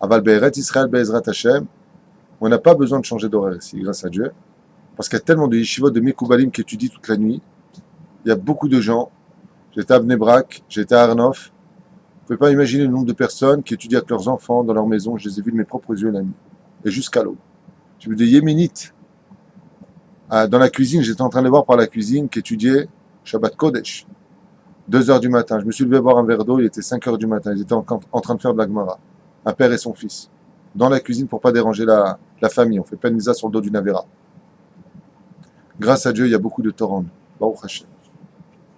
Aval Be'eret Israël Be'ezrat Hachem, on n'a pas besoin de changer d'horaire ici, grâce à Dieu, parce qu'il y a tellement de yeshivot, de Mekoubalim qui étudient toute la nuit. Il y a beaucoup de gens. J'étais à Bnei Brak, j'étais à Arnof. Vous ne pouvez pas imaginer le nombre de personnes qui étudient avec leurs enfants dans leur maison. Je les ai vus de mes propres yeux la nuit. Et jusqu'à l'aube. J'ai vu des Yéménites dans la cuisine. J'étais en train de les voir par la cuisine qui étudiaient Shabbat Kodesh. 2h du matin. Je me suis levé boire un verre d'eau. Il était 5h du matin. Ils étaient en train de faire de la Gemara. Un père et son fils. Dans la cuisine pour ne pas déranger la famille. On fait pas une misa sur le dos du Navera. Grâce à Dieu, il y a beaucoup de Torah. Baruch Hashem.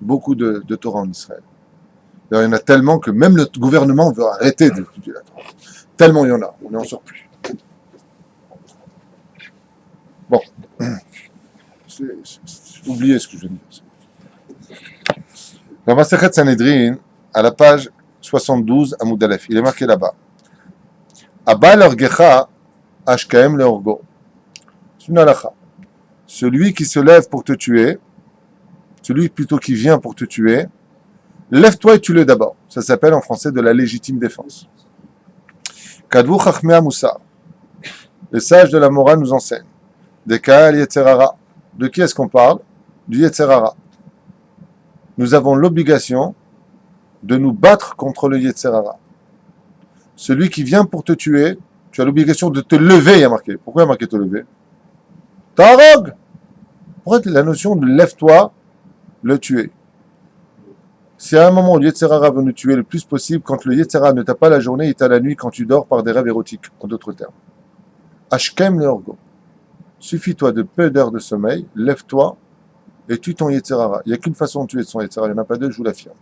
Beaucoup de Torah en Israël. D'ailleurs, il y en a tellement que même le gouvernement veut arrêter d'étudier la Torah. Tellement il y en a. On est en surplus. Bon. Oubliez ce que je viens de dire. Dans Masechet Sanhedrin, à la page 72, Amoud Aleph, il est marqué là-bas. Abal Orgecha Ashkaem Leorgo. C'est une halakha. Celui qui se lève pour te tuer, celui plutôt qui vient pour te tuer, lève-toi et tue-le d'abord. Ça s'appelle en français de la légitime défense. Kadvu Chachmei Moussar. Les sages de la morale nous enseignent. De Kaal Yetzerara. De qui est-ce qu'on parle? Du Yetzerara. Nous avons l'obligation de nous battre contre le Yetzerara. Celui qui vient pour te tuer, tu as l'obligation de te lever, il y a marqué. Pourquoi il y a marqué te lever? Tarog! Pourquoi la notion de lève-toi, le tuer? Si à un moment le Yetzerara veut nous tuer le plus possible, quand le Yetzerara ne t'a pas la journée, il t'a la nuit quand tu dors par des rêves érotiques, en d'autres termes. Ashkem le orgo. Suffis-toi de peu d'heures de sommeil, lève-toi et tue ton Yetzerara. Il n'y a qu'une façon de tuer son Yetzerara, il n'y en a pas deux, je vous l'affirme.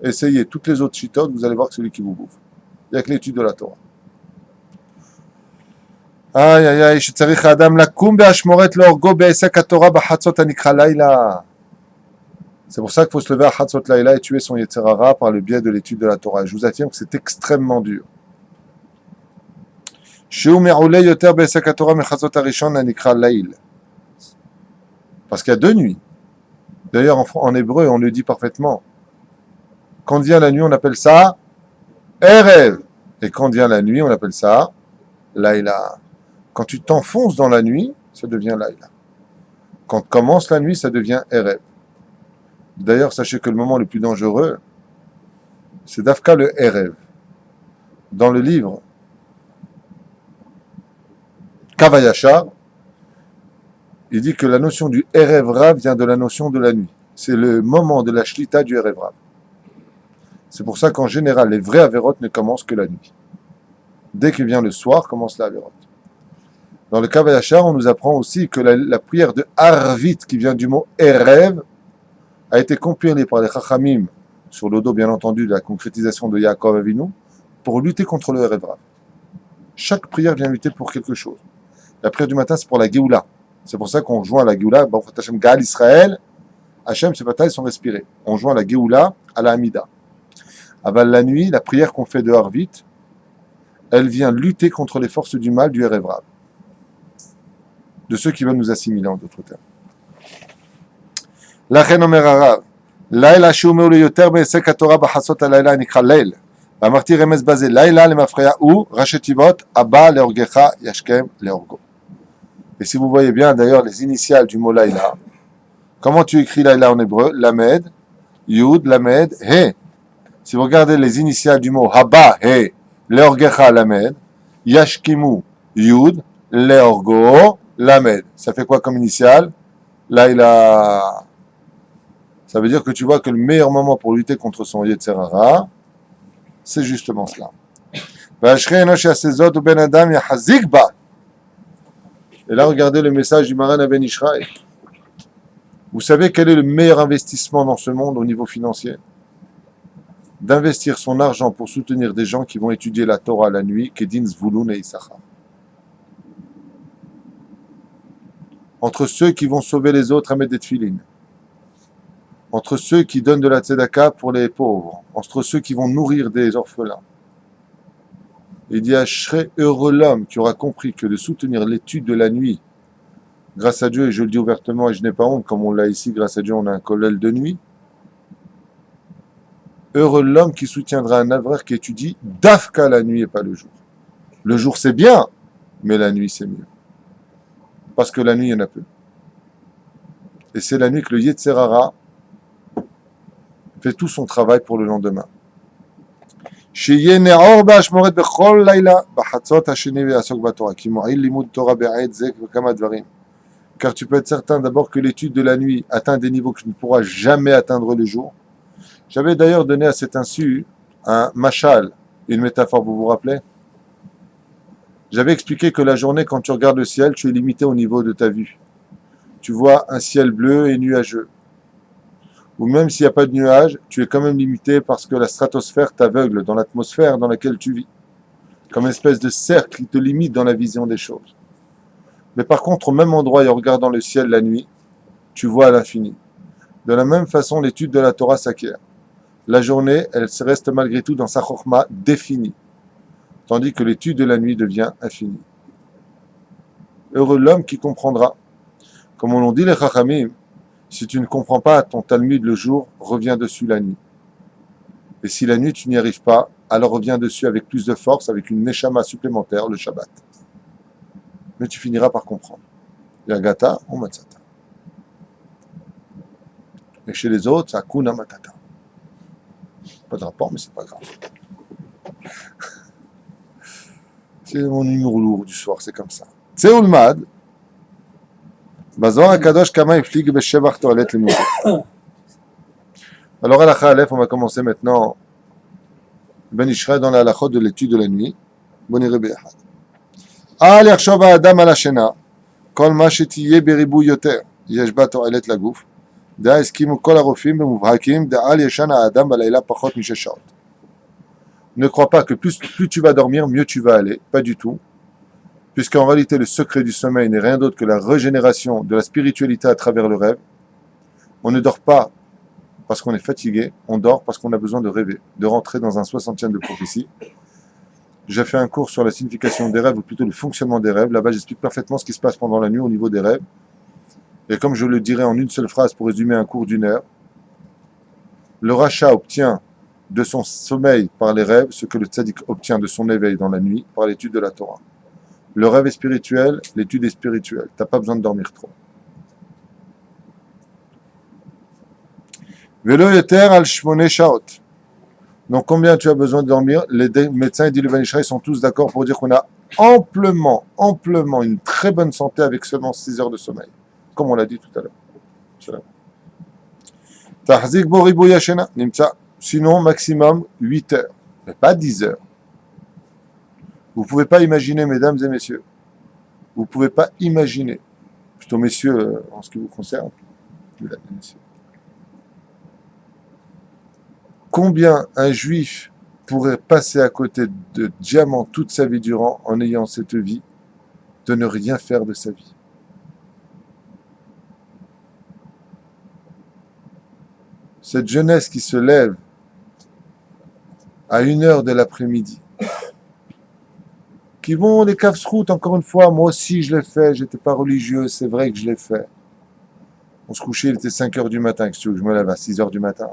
Essayez toutes les autres chitotes, vous allez voir que c'est celui qui vous bouffe. Il n'y a que l'étude de la Torah. Aïe aïe aïe, שצריך האדם לקום בהשמורת להורגו בעסק התורה בחצות הנקרא לילה. C'est pour ça qu'il faut se lever à Chatzot Laïla et tuer son Yetzerara par le biais de l'étude de la Torah. Je vous affirme que c'est extrêmement dur. Parce qu'il y a deux nuits. D'ailleurs, en hébreu, on le dit parfaitement. Quand vient la nuit, on appelle ça Erev. Et quand vient la nuit, on appelle ça Laïla. Quand tu t'enfonces dans la nuit, ça devient Laïla. Quand commence la nuit, ça devient Erev. D'ailleurs, sachez que le moment le plus dangereux, c'est Dafka le Erev. Dans le livre Kavayachar, il dit que la notion du Erev Rav vient de la notion de la nuit. C'est le moment de la Shlita du Erev Rav. C'est pour ça qu'en général, les vrais Averot ne commencent que la nuit. Dès qu'il vient le soir, commence la Averot. Dans le Kavayachar, on nous apprend aussi que la prière de Arvit, qui vient du mot Erev, a été compilée par les Chachamim, sur le dos bien entendu de la concrétisation de Yaakov Avinu, pour lutter contre le Erev Rav. Chaque prière vient lutter pour quelque chose. La prière du matin, c'est pour la Géoula. C'est pour ça qu'on rejoint la Géoula, Baruch Hashem Gaal Israël, Hachem, ses batailles sont respirées. On joint la Géoula à la Hamida. Aval la nuit, la prière qu'on fait de Harvit, elle vient lutter contre les forces du mal du Erev Rav, de ceux qui veulent nous assimiler en d'autres termes. Lachen Omer Harav, Laila Shumeu le Yoter Be'esek HaTorah B'Chasot HaLaila Nikra Leil. Amarti Remez Bazé, Laila le Mafreya ou Rachetivot Abba Leorgecha Yashkem Leorgo. Et si vous voyez bien d'ailleurs les initiales du mot Laila, comment tu écris Laila en hébreu? Lamed, Yud, Lamed, He. Si vous regardez les initiales du mot Haba, He, Leorgecha, Lamed, Yashkimu, Yud, Leorgo, Lamed. Ça fait quoi comme initiale? Laila. Ça veut dire que tu vois que le meilleur moment pour lutter contre son Yetzer Hara, c'est justement cela. Et là, regardez le message du Maran à Ben Ishraï. Vous savez quel est le meilleur investissement dans ce monde au niveau financier? D'investir son argent pour soutenir des gens qui vont étudier la Torah la nuit, Kedin, Zvulun et Issachar. Entre ceux qui vont sauver les autres à mettre des tefilines, entre ceux qui donnent de la tzedaka pour les pauvres, entre ceux qui vont nourrir des orphelins. Il dit, serait heureux l'homme qui aura compris que de soutenir l'étude de la nuit, grâce à Dieu, et je le dis ouvertement et je n'ai pas honte, comme on l'a ici, grâce à Dieu, on a un kollel de nuit. Heureux l'homme qui soutiendra un avraire qui étudie d'Afka la nuit et pas le jour. Le jour c'est bien, mais la nuit c'est mieux. Parce que la nuit il y en a peu. Et c'est la nuit que le Yetzer Hara fait tout son travail pour le lendemain. Car tu peux être certain d'abord que l'étude de la nuit atteint des niveaux que tu ne pourras jamais atteindre le jour. J'avais d'ailleurs donné à cet insu un mashal, une métaphore, vous vous rappelez? J'avais expliqué que la journée, quand tu regardes le ciel, tu es limité au niveau de ta vue. Tu vois un ciel bleu et nuageux. Ou même s'il n'y a pas de nuages, tu es quand même limité parce que la stratosphère t'aveugle dans l'atmosphère dans laquelle tu vis. Comme une espèce de cercle qui te limite dans la vision des choses. Mais par contre, au même endroit et en regardant le ciel la nuit, tu vois à l'infini. De la même façon, l'étude de la Torah s'acquiert. La journée, elle reste malgré tout dans sa chokhma définie, tandis que l'étude de la nuit devient infinie. Heureux l'homme qui comprendra. Comme on l'ont dit les Chachamim, si tu ne comprends pas ton Talmud le jour, reviens dessus la nuit. Et si la nuit tu n'y arrives pas, alors reviens dessus avec plus de force, avec une neshama supplémentaire, le Shabbat. Mais tu finiras par comprendre. Yagata ou Matzata. Et chez les autres, c'est Kuna Matata. Pas de rapport, mais c'est pas grave. C'est mon humour lourd du soir, c'est comme ça. Tseoulmad. Bazor Akadosh Kama Iflig Beshevach Toilet Limoué. Alors, à la Khalef, on va commencer maintenant. Ben Ishraï dans la halachot de l'étude de la nuit. Bon Irébé Ahad. Al Yachshov Adam al Hashena. Kol ma shetiye beribou yoter. Yesh ba toilet lagouf. Da eskimu kol harofim bemuvhakim. Da al yeshan Adam balayla pachot misheshaot. Ne crois pas que plus tu vas dormir, mieux tu vas aller. Pas du tout. Puisqu'en réalité, le secret du sommeil n'est rien d'autre que la régénération de la spiritualité à travers le rêve. On ne dort pas parce qu'on est fatigué, on dort parce qu'on a besoin de rêver, de rentrer dans un 60e de prophétie. J'ai fait un cours sur la signification des rêves, ou plutôt le fonctionnement des rêves. Là-bas, j'explique parfaitement ce qui se passe pendant la nuit au niveau des rêves. Et comme je le dirais en une seule phrase pour résumer un cours d'1 heure, le rachat obtient de son sommeil par les rêves ce que le tzaddik obtient de son éveil dans la nuit par l'étude de la Torah. Le rêve est spirituel, l'étude est spirituelle. Tu n'as pas besoin de dormir trop. Velo yeter al shmone shaot. Donc combien tu as besoin de dormir? Les médecins et Ben Ishraï sont tous d'accord pour dire qu'on a amplement une très bonne santé avec seulement 6 heures de sommeil. Comme on l'a dit tout à l'heure. Tahzik bo ribou yashena, nimtsa. Sinon, maximum 8 heures. Mais pas 10 heures. Vous ne pouvez pas imaginer, mesdames et messieurs. Vous ne pouvez pas imaginer. Plutôt messieurs, en ce qui vous concerne. Mesdames et messieurs. Combien un juif pourrait passer à côté de diamants toute sa vie durant en ayant cette vie de ne rien faire de sa vie? cette jeunesse qui se lève à 1 heure de l'après-midi, qui vont les caves-routes, encore une fois, moi aussi je l'ai fait, j'étais pas religieux, c'est vrai que je l'ai fait. On se couchait, il était 5 heures du matin, que tu veux que je me lève à 6 heures du matin.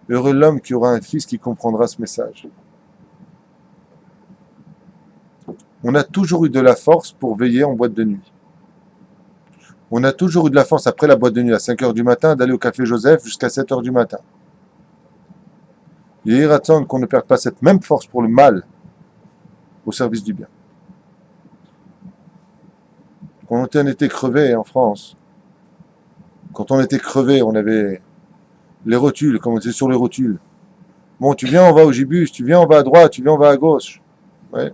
Heureux l'homme qui aura un fils qui comprendra ce message. On a toujours eu de la force pour veiller en boîte de nuit. On a toujours eu de la force après la boîte de nuit à 5 heures du matin d'aller au café Joseph jusqu'à 7 heures du matin. Il y a attendre qu'on ne perde pas cette même force pour le mal au service du bien. Quand on était crevé en France, quand on était crevé, on avait les rotules, comme on était sur les rotules. Bon, tu viens, on va au gibus, tu viens, on va à droite, tu viens, on va à gauche. Ouais.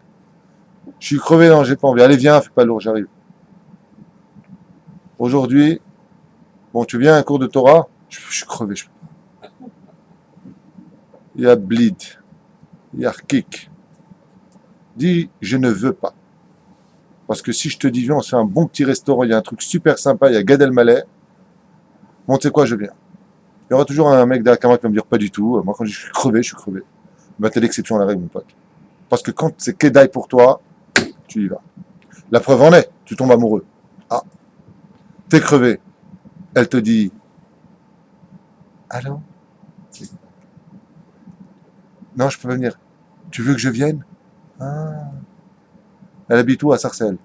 Je suis crevé, non, j'ai pas envie. Allez, viens, fais pas lourd, j'arrive. Aujourd'hui, bon, tu viens à un cours de Torah, je suis crevé. Il y a bleed, il y a kick. Dis, je ne veux pas. Parce que si je te dis, viens, on se fait un bon petit restaurant, il y a un truc super sympa, il y a Gad Elmaleh, bon, tu sais quoi, je viens. Il y aura toujours un mec derrière la caméra qui va me dire, pas du tout. Moi, quand je suis crevé, je suis crevé. Ben, t'es l'exception à la règle, mon pote. Parce que quand c'est Kedai pour toi, tu y vas. La preuve en est, tu tombes amoureux. Ah, t'es crevé. Elle te dit, allô? Non, je peux pas venir. Tu veux que je vienne? Ah. Elle habite où? À Sarcelles.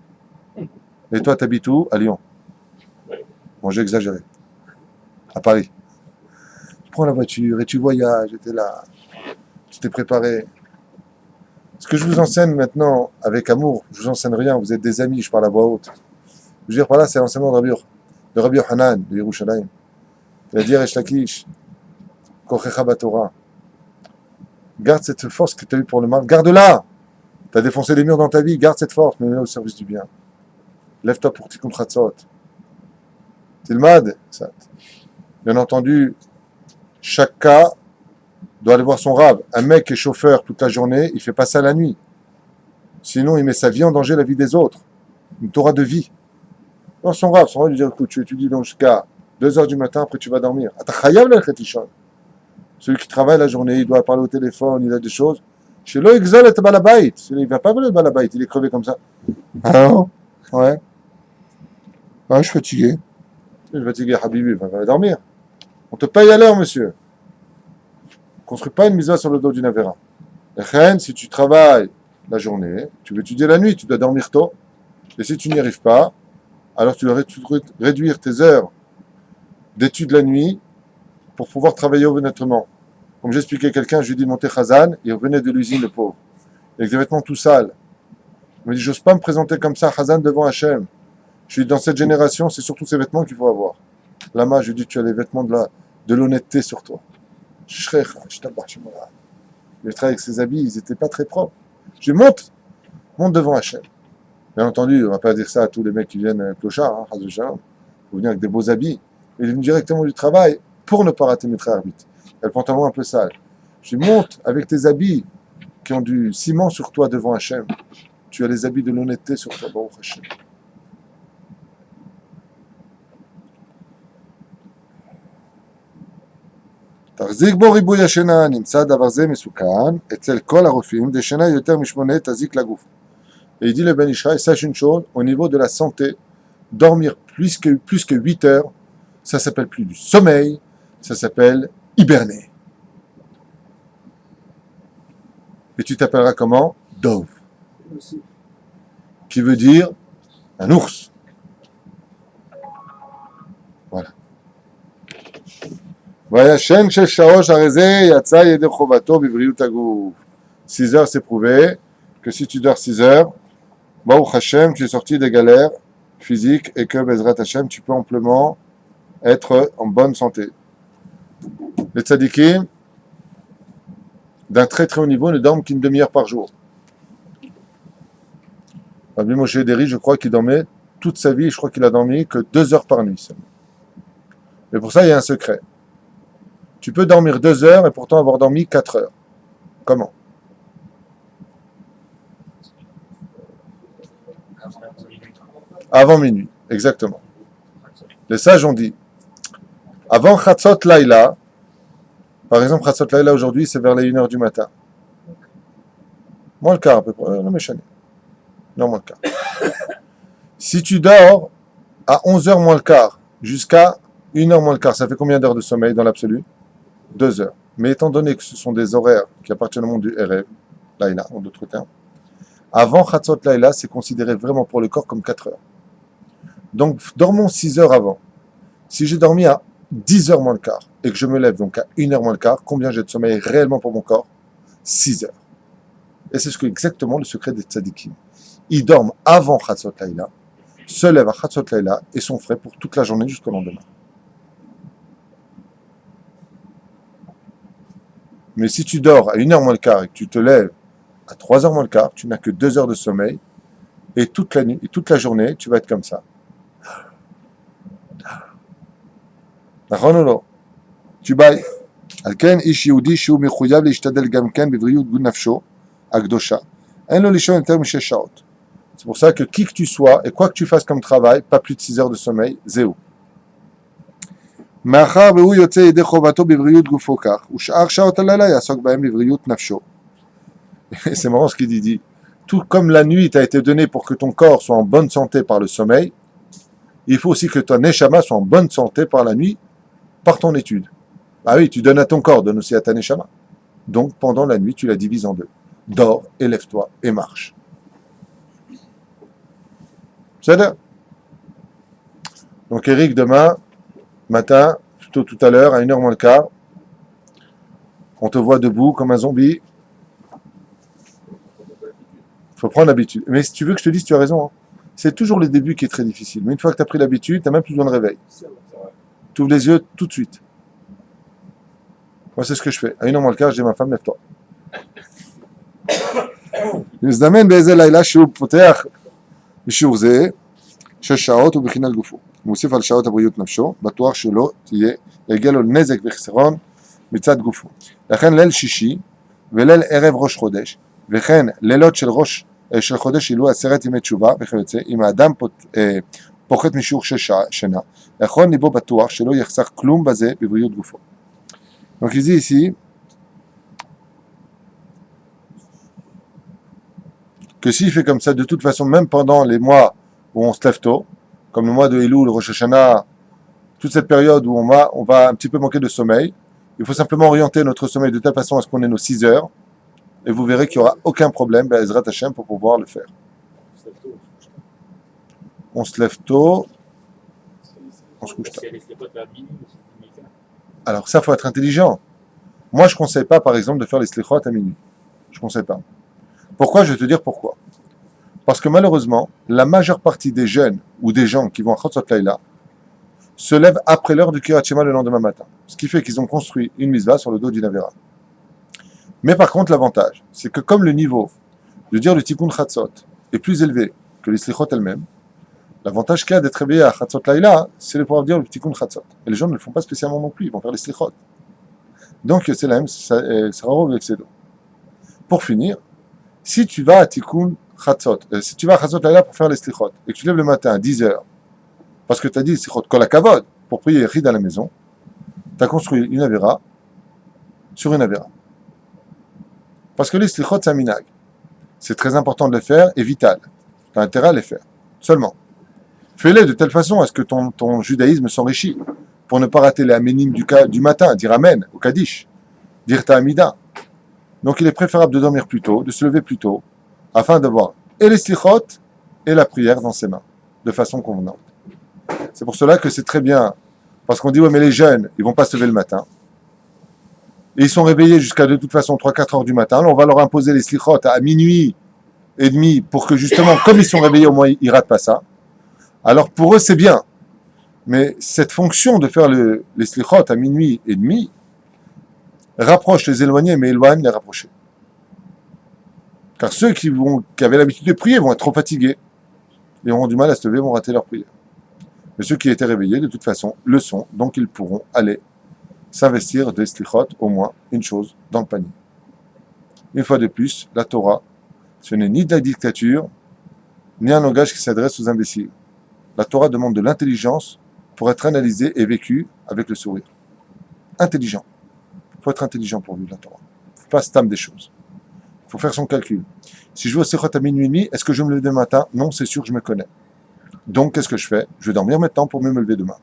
Et toi, t'habites où? À Lyon. Bon, j'ai exagéré. À Paris. Tu prends la voiture et tu voyages, et t'es là. Tu t'es préparé. Ce que je vous enseigne maintenant, avec amour, je vous enseigne rien, vous êtes des amis, je parle à voix haute. Je veux dire par là, c'est l'enseignement de Rabbi Yochanan, de Yerushalayim. Il a dit Resh Lakish, Kochecha Batorah. Garde cette force que tu as eue pour le mal, garde-la. Tu as défoncé les murs dans ta vie, garde cette force, mets-la au service du bien. Lève-toi pour Tikkun Chatzot. Tilmad, ça. Bien entendu, chaque cas doit aller voir son rab. Un mec qui est chauffeur toute la journée, il fait pas ça la nuit. Sinon, il met sa vie en danger, la vie des autres. Une Torah de vie. Non, son rab lui dit, écoute, tu étudies donc jusqu'à 2 heures du matin, après tu vas dormir. Celui qui travaille la journée, il doit parler au téléphone, il a des choses. Chez lui, il ne va pas voler le balabait, il est crevé comme ça. Ah non? Ouais. Ah, je suis fatigué. Je suis fatigué, Habibi, va dormir. On te paye à l'heure, monsieur. Ne construis pas une mise sur le dos d'une avéra. Et si tu travailles la journée, tu veux étudier la nuit, tu dois dormir tôt. Et si tu n'y arrives pas, alors tu dois réduire tes heures d'études la nuit pour pouvoir travailler honnêtement. Comme j'expliquais à quelqu'un, je lui ai dit de monter Khazan, il revenait de l'usine, le pauvre. Avec des vêtements tout sales. Il m'a dit, j'ose pas me présenter comme ça, Khazan, devant Hachem. Je lui ai dit, dans cette génération, c'est surtout ces vêtements qu'il faut avoir. Lama, je lui ai dit, tu as les vêtements de l'honnêteté sur toi. Shrecha, je t'abats, je m'en il travaillait avec ses habits, ils n'étaient pas très propres. Je lui ai dit, monte devant Hachem. Bien entendu, on ne va pas dire ça à tous les mecs qui viennent clochards, hein, il faut venir avec des beaux habits. Il est venu directement du travail pour ne pas rater mes frères arbitres. Il a le pantalon un peu sale. Je lui monte avec tes habits qui ont du ciment sur toi devant Hachem. Tu as les habits de l'honnêteté sur toi, Baruch Hachem. תחזיק בו ריבוי השינה, נמצא דבר זה מסוכן אצל כל הרופאים, דשינה יותר מ8 תזיק לגוף. Et il dit le Ben Ishraï, sache une chose, au niveau de la santé, dormir plus que 8 heures, ça s'appelle plus du sommeil, ça s'appelle hiberner. Et tu t'appelleras comment? Dove. Qui veut dire un ours. Voilà. וישן 6 שעות, הרי זה יצא ידי חובתו בבריאות הגוף. 6 heures, c'est prouvé que si tu dors 6 heures, Baruch Hashem, tu es sorti des galères physiques et que Bezrat Hashem, tu peux amplement être en bonne santé. Les tzadikim, d'un très très haut niveau, ne dorment qu'une demi-heure par jour. Rabbi Moshe Deri, je crois qu'il dormait toute sa vie, je crois qu'il a dormi que 2 heures par nuit seulement. Et pour ça, il y a un secret. Tu peux dormir 2 heures et pourtant avoir dormi 4 heures. Comment? Avant minuit, exactement. Les sages ont dit, avant Chatzot Laïla, par exemple, Chatzot Laïla aujourd'hui, c'est vers les 1h du matin. Moins le quart à peu près, non mais non, moins le quart. Si tu dors à 11h moins le quart, jusqu'à 1h moins le quart, ça fait combien d'heures de sommeil dans l'absolu? 2 heures. Mais étant donné que ce sont des horaires qui appartiennent au monde du Erev, Laïla, en d'autres termes, avant Chatzot Laïla, c'est considéré vraiment pour le corps comme 4 heures. Donc, dormons 6 heures avant. Si j'ai dormi à 10 heures moins le quart, et que je me lève donc à 1h moins le quart, combien j'ai de sommeil réellement pour mon corps? 6 heures. Et c'est exactement le secret des tzadikim. Ils dorment avant Chatzot Laïla, se lèvent à Chatzot Laïla et sont frais pour toute la journée jusqu'au lendemain. Mais si tu dors à 1h moins le quart et que tu te lèves à 3h moins le quart, tu n'as que 2 heures de sommeil et toute la nuit et toute la journée, tu vas être comme ça. Tu bailles. Alken ish yehudi shu mechuyav leishtadel gam ken bevriyut gud nafsho akdosha. En lo lishon eter mishesh shaot. C'est pour ça que qui que tu sois et quoi que tu fasses comme travail, pas plus de 6 heures de sommeil, zéro. מאחר והוא יוצא ידי חובתו בבריאות גופו כך, ושאר שעות הלילה יעסוק בהם בבריאות נפשו. C'est marrant ce qu'il dit. Tout comme la nuit t'a été donnée pour que ton corps soit en bonne santé par le sommeil, il faut aussi que ton neshama soit en bonne santé par la nuit, par ton étude. Ah oui, tu donnes à ton corps, donne aussi à ta neshama. Donc pendant la nuit, tu la divises en deux. Dors, élève-toi et marche. C'est ça. Donc Eric, demain matin, plutôt tout à l'heure, à 1h moins le quart, on te voit debout comme un zombie. Il faut prendre l'habitude. Mais si tu veux que je te dise, tu as raison. Hein. C'est toujours le début qui est très difficile. Mais une fois que tu as pris l'habitude, tu n'as même plus besoin de réveil. Tu ouvres les yeux tout de suite. Moi, c'est ce que je fais. À 1h moins le quart, je dis à ma femme, lève-toi. מזדמן באיזה לילה שהוא פותח בשיעור זה 6 שעות ובחינת גופו. מוסיף על שעות הבריאות נפשו, בטוח שלא יגיע לו נזק וחיסרון מצד גופו. לכן ליל שישי וליל ערב ראש חודש, וכן לילות של חודש אלול 10 ימי תשובה וכיוצא, אם האדם פוחת משיעור 6 שינה, יכול ליבו בטוח שלא יחסך כלום בזה בבריאות גופו. Donc il dit ici que s'il fait comme ça, de toute façon, même pendant les mois où on se lève tôt, comme le mois de Elul, le Rosh Hashanah, toute cette période où on va un petit peu manquer de sommeil, il faut simplement orienter notre sommeil de telle façon à ce qu'on ait nos 6 heures, et vous verrez qu'il n'y aura aucun problème, Ezrat Hashem, pour pouvoir le faire. On se lève tôt, on se couche tard. Alors ça, il faut être intelligent. Moi, je ne conseille pas, par exemple, de faire les slichot à minuit. Je ne conseille pas. Pourquoi? Je vais te dire pourquoi. Parce que malheureusement, la majeure partie des jeunes ou des gens qui vont à Chatzot Laïla se lèvent après l'heure du Kirat Shema le lendemain matin. Ce qui fait qu'ils ont construit une misva sur le dos d'une Avera. Mais par contre, l'avantage, c'est que comme le niveau de dire le Tikkun Chatzot est plus élevé que les slichot elles-mêmes, l'avantage qu'il y a d'être réveillé à Chatzot Laïla, c'est de pouvoir dire le Tikkun Chatzot. Et les gens ne le font pas spécialement non plus, ils vont faire les slichot. Donc c'est la même, ça sera avec ses dos. Pour finir, si tu vas à Tikkun Chatzot, si tu vas à Chatzot Laïla pour faire les slichot, et que tu lèves le matin à 10h, parce que tu as dit slichot kol hakavod, pour prier Chid à la maison, tu as construit une Avera sur une Avera. Parce que les slichot, c'est un minag. C'est très important de les faire et vital. Tu as intérêt à les faire. Seulement, fais-les de telle façon à ce que ton judaïsme s'enrichit, pour ne pas rater les aménim du matin, dire Amen au Kaddish, dire ta Amida. Donc il est préférable de dormir plus tôt, de se lever plus tôt, afin d'avoir et les slichot et la prière dans ses mains, de façon convenante. C'est pour cela que c'est très bien, parce qu'on dit, ouais mais les jeunes, ils vont pas se lever le matin, et ils sont réveillés jusqu'à de toute façon 3-4 heures du matin, alors on va leur imposer les slichot à minuit et demi, pour que justement, comme ils sont réveillés, au moins ils ratent pas ça. Alors pour eux c'est bien, mais cette fonction de faire les slichot à minuit et demi, rapproche les éloignés, mais éloigne les rapprochés. Car ceux qui avaient l'habitude de prier vont être trop fatigués et auront du mal à se lever, vont rater leur prière. Mais ceux qui étaient réveillés, de toute façon, le sont, donc ils pourront aller s'investir des slichot, au moins une chose, dans le panier. Une fois de plus, la Torah, ce n'est ni de la dictature, ni un langage qui s'adresse aux imbéciles. La Torah demande de l'intelligence pour être analysé et vécu avec le sourire. Intelligent. Il faut être intelligent pour vivre la Torah. Il ne faut pas stam des choses. Il faut faire son calcul. Si je vais au Sechot à minuit et demi, est-ce que je vais me lever demain matin? Non, c'est sûr que je me connais. Donc, qu'est-ce que je fais? Je vais dormir maintenant pour mieux me lever demain.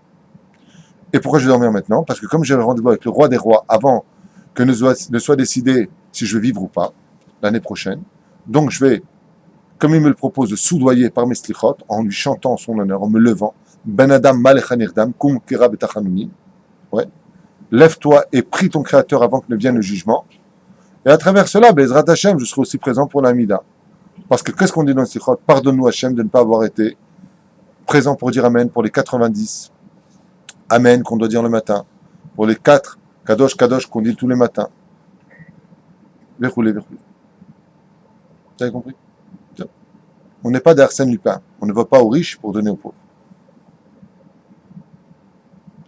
Et pourquoi je vais dormir maintenant? Parce que comme j'ai un rendez-vous avec le roi des rois avant que ne soit décidé si je vais vivre ou pas l'année prochaine, donc je vais, comme il me le propose, de soudoyer par mes slichot, en lui chantant en son honneur, en me levant. Ben Adam Malechanirdam, Kum Kira Betachanumim. Ouais. Lève-toi et prie ton Créateur avant que ne vienne le jugement. Et à travers cela, Bezrat Hashem, je serai aussi présent pour l'Amida. Parce que qu'est-ce qu'on dit dans le Slichot? Pardonne-nous Hashem de ne pas avoir été présent pour dire Amen pour les 90 Amen qu'on doit dire le matin, pour les 4 Kadosh Kadosh qu'on dit tous les matins. Verroulé. Vous avez compris? On n'est pas d'Arsène Lupin. On ne va pas aux riches pour donner aux pauvres.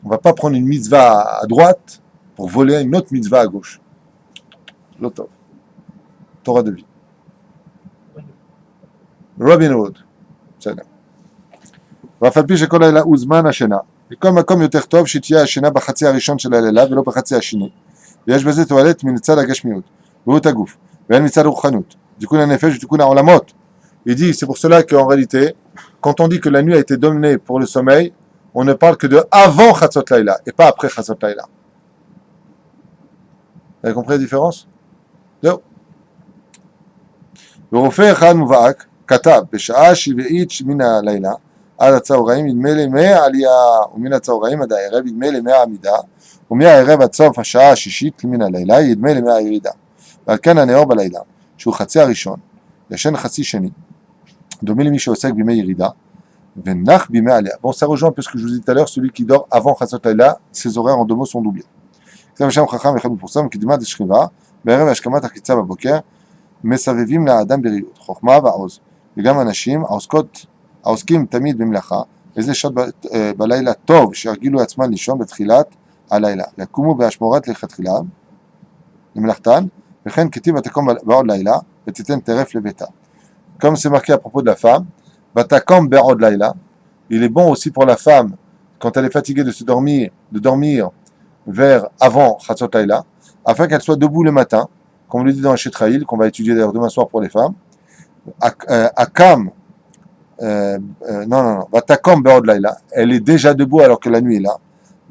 On ne va pas prendre une mitzvah à droite pour voler une autre mitzvah à gauche. L'autre. Torah de vie. Robin Hood. C'est là. ואף על פי שכל לילה הוא זמן השינה, מכל מקום יותר טוב שתהיה השינה בחצי הראשון של הלילה ולא בחצי השני. ויש בזה תועלת מן צד הגשמיות, בריאות הגוף, והן מצד הרוחנות, תיקון הנפש ותיקון העולמות. Il dit, c'est pour cela qu'en réalité, quand on dit que la nuit a été dominée pour le sommeil, on ne parle que de avant Chatzot Laïla et pas après Chatzot Laïla. Vous avez compris la différence? Non. ורופא אחד מובהק כתב בשעה שביעית מן הלילה עד הצהריים ידמה לימי העלייה ומן הצהריים עד הערב ידמה לימי העמידה ומהערב עד סוף השעה השישית מן הלילה ידמה לימי הירידה. ועל כן הנאור בלילה שהוא חצי הראשון ישן חצי שני דומה למי שעוסק בימי ירידה ונח בימי עלייה. Bon, ça rejoint un peu ce que je vous disais tout à l'heure, celui qui dort avant Chatzot Laïla, ses horaires en deux mots sont doublés. כתב שם חכם אחד מפורסם קדימת השכיבה בערב השכמת החיצה בבוקר מסבבים לאדם בריאות, חוכמה ועוז, וגם אנשים העוסקים תמיד במלאכה, איזה שעות בלילה טוב שירגילו עצמן לישון בתחילת הלילה, יקומו בהשמורת לכתחילה למלאכתן, וכן כתיב ותקום בעוד לילה, ותיתן טרף לביתה. Comme c'est marqué à propos de la femme, ותקום בעוד לילה, il est bon aussi pour la femme, quand elle est fatiguée de dormir vers avant Chatzot Laïla, afin qu'elle soit debout le matin, comme on le dit dans le Shetraïl, qu'on va étudier d'ailleurs demain soir pour les femmes. Akam, Vatakom Be'od Laïla, elle est déjà debout alors que la nuit est là.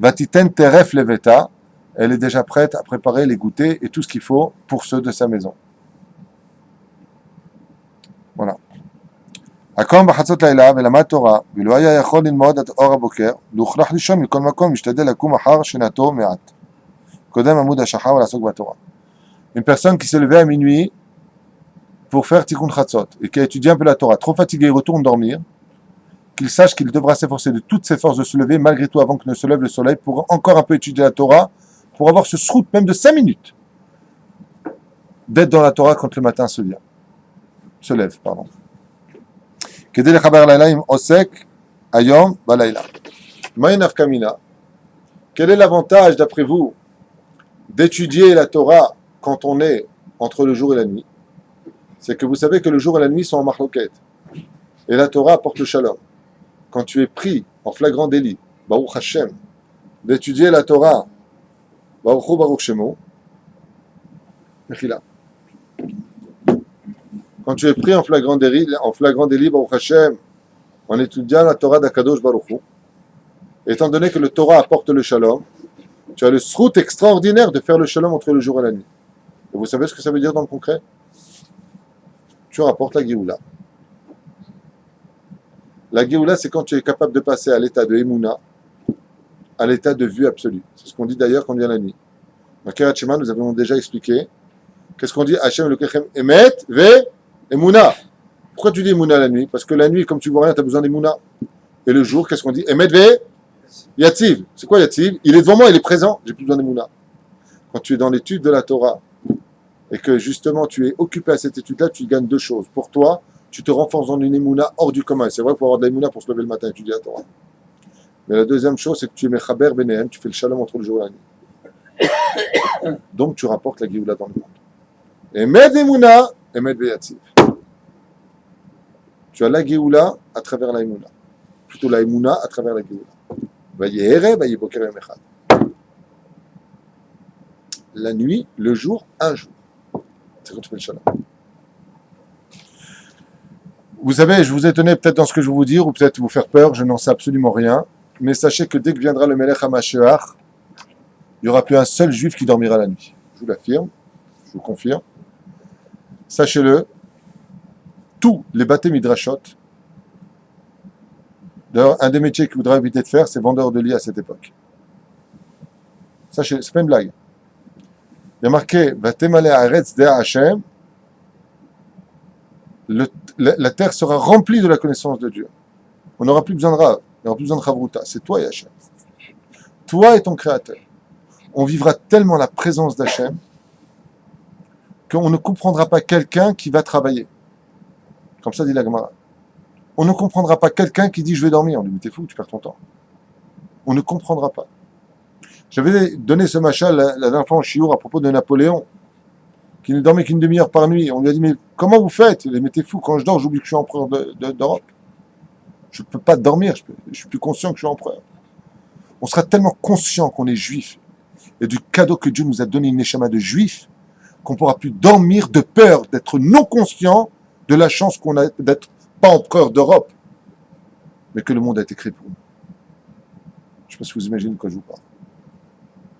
Vatiten Teref Leveta, elle est déjà prête à préparer les goûters et tout ce qu'il faut pour ceux de sa maison. Voilà. הקום בחצות לילה ולמד תורה, ולא היה יכול ללמוד את אור הבוקר, והוכרח לישון מכל מקום, משתדל לקום אחר שנתו מעט. קודם עמוד השחר ולעסוק בתורה. Une personne qui s'est levée à minuit pour faire Tikkun Chatzot et qui a étudié un peu la Torah, trop fatigué, il retourne dormir, qu'il sache qu'il devra s'efforcer de toutes ses forces de se lever, malgré tout, avant que ne se lève le soleil, pour encore un peu étudier la Torah, pour avoir ce srout même de 5 minutes, d'être dans la Torah quand le matin se lève. כדי לחבר לילה עם עוסק היום בלילה. מהי נפקא מינה? Quel est l'avantage, d'après vous, d'étudier la Torah quand on est entre le jour et la nuit? C'est que vous savez que le jour et la nuit sont en marloquette. Et la Torah apporte le shalom. Quand tu es pris en flagrant délit, Baruch Hashem, d'étudier la Torah, Baruch Hu Baruch Shemo, Mechila. Quand tu es pris en flagrant délit, Baruch Hashem, en étudiant la Torah d'Akadosh Baruch Hu, étant donné que le Torah apporte le shalom, tu as le srout extraordinaire de faire le shalom entre le jour et la nuit. Et vous savez ce que ça veut dire dans le concret? Tu rapportes la Géoula. La Géoula, c'est quand tu es capable de passer à l'état de Emouna, à l'état de vue absolue. C'est ce qu'on dit d'ailleurs quand vient la nuit. Dans Kirat Shema, nous avons déjà expliqué. Qu'est-ce qu'on dit? Hashem Elokechem Emet ve Emouna. Pourquoi tu dis Emouna la nuit? Parce que la nuit, comme tu vois rien, tu as besoin d'Emouna. Et le jour, qu'est-ce qu'on dit? Emet ve Yativ. C'est quoi Yativ? Il est devant moi, il est présent. J'ai plus besoin d'Emouna. Quand tu es dans l'étude de la Torah et que justement tu es occupé à cette étude-là, tu gagnes deux choses. Pour toi, tu te renforces dans une Emouna hors du commun. C'est vrai qu'il faut avoir de l'Emouna pour se lever le matin et étudier la Torah. Mais la deuxième chose, c'est que tu es Mechaber Benehem, tu fais le shalom entre le jour et la nuit. Donc tu rapportes la Géoula dans le monde. Emet Emouna, Emet ve Yativ. Tu as la Géoula à travers la Emouna. Plutôt la Emouna à travers la Géoula. La nuit, le jour, un jour. C'est quand tu fais le shalom. Vous savez, je vous étonner peut-être dans ce que je vais vous dire, ou peut-être vous faire peur, je n'en sais absolument rien. Mais sachez que dès que viendra le Melech HaMashiach, il n'y aura plus un seul juif qui dormira la nuit. Je vous l'affirme, je vous confirme. Sachez-le, tous les bâtés midrashot, d'ailleurs, un des métiers qu'il voudra éviter de faire, c'est vendeur de lits à cette époque. Sachez, c'est pas une blague. Il y a marqué Vatemale Haaretz Dea Hashem, la terre sera remplie de la connaissance de Dieu. On n'aura plus besoin de Rav, on n'aura plus besoin de Chavruta. C'est toi et Hashem. Toi et ton Créateur. On vivra tellement la présence d'Hachem qu'on ne comprendra pas quelqu'un qui va travailler. Comme ça dit la Gemara. On ne comprendra pas quelqu'un qui dit je vais dormir. On lui dit t'es fou, tu perds ton temps. On ne comprendra pas. J'avais donné ce machal la dernière fois en chiour à propos de Napoléon, qui ne dormait qu'une demi-heure par nuit. On lui a dit mais comment vous faites? Il a dit mais t'es fou, quand je dors j'oublie que je suis empereur d'Europe. Je ne peux pas dormir, je suis plus conscient que je suis empereur. On sera tellement conscient qu'on est juif et du cadeau que Dieu nous a donné, une neshama de juif, qu'on ne pourra plus dormir de peur d'être non conscient de la chance qu'on a d'être pas empereur d'Europe, mais que le monde a été créé pour nous. Je ne sais pas si vous imaginez de quoi je vous parle.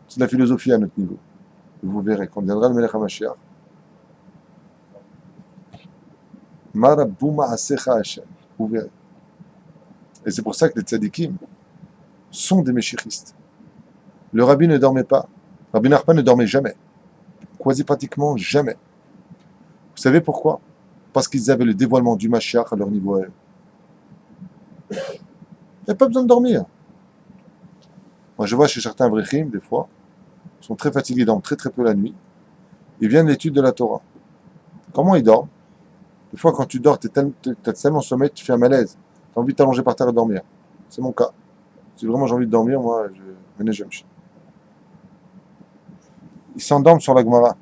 C'est de la philosophie à notre niveau. Vous verrez, quand viendra le Melech HaMashiach, Marabouma Asecha Hashem, vous verrez. Et c'est pour ça que les tzadikim sont des méchichistes. Le rabbi ne dormait pas. Rabbi Nachman ne dormait jamais. Quasi pratiquement jamais. Vous savez pourquoi? Parce qu'ils avaient le dévoilement du Mashiach à leur niveau à eux. Il n'y a pas besoin de dormir. Moi, je vois chez certains vrechim, des fois, ils sont très fatigués, ils dorment très très peu la nuit. Ils viennent l'étude de la Torah. Comment ils dorment? Des fois, quand tu dors, tu as tellement sommeil, tu fais un malaise. Tu as envie de t'allonger par terre et dormir. C'est mon cas. Si vraiment j'ai envie de dormir, moi, j'aime. Ils s'endorment sur la Gemara.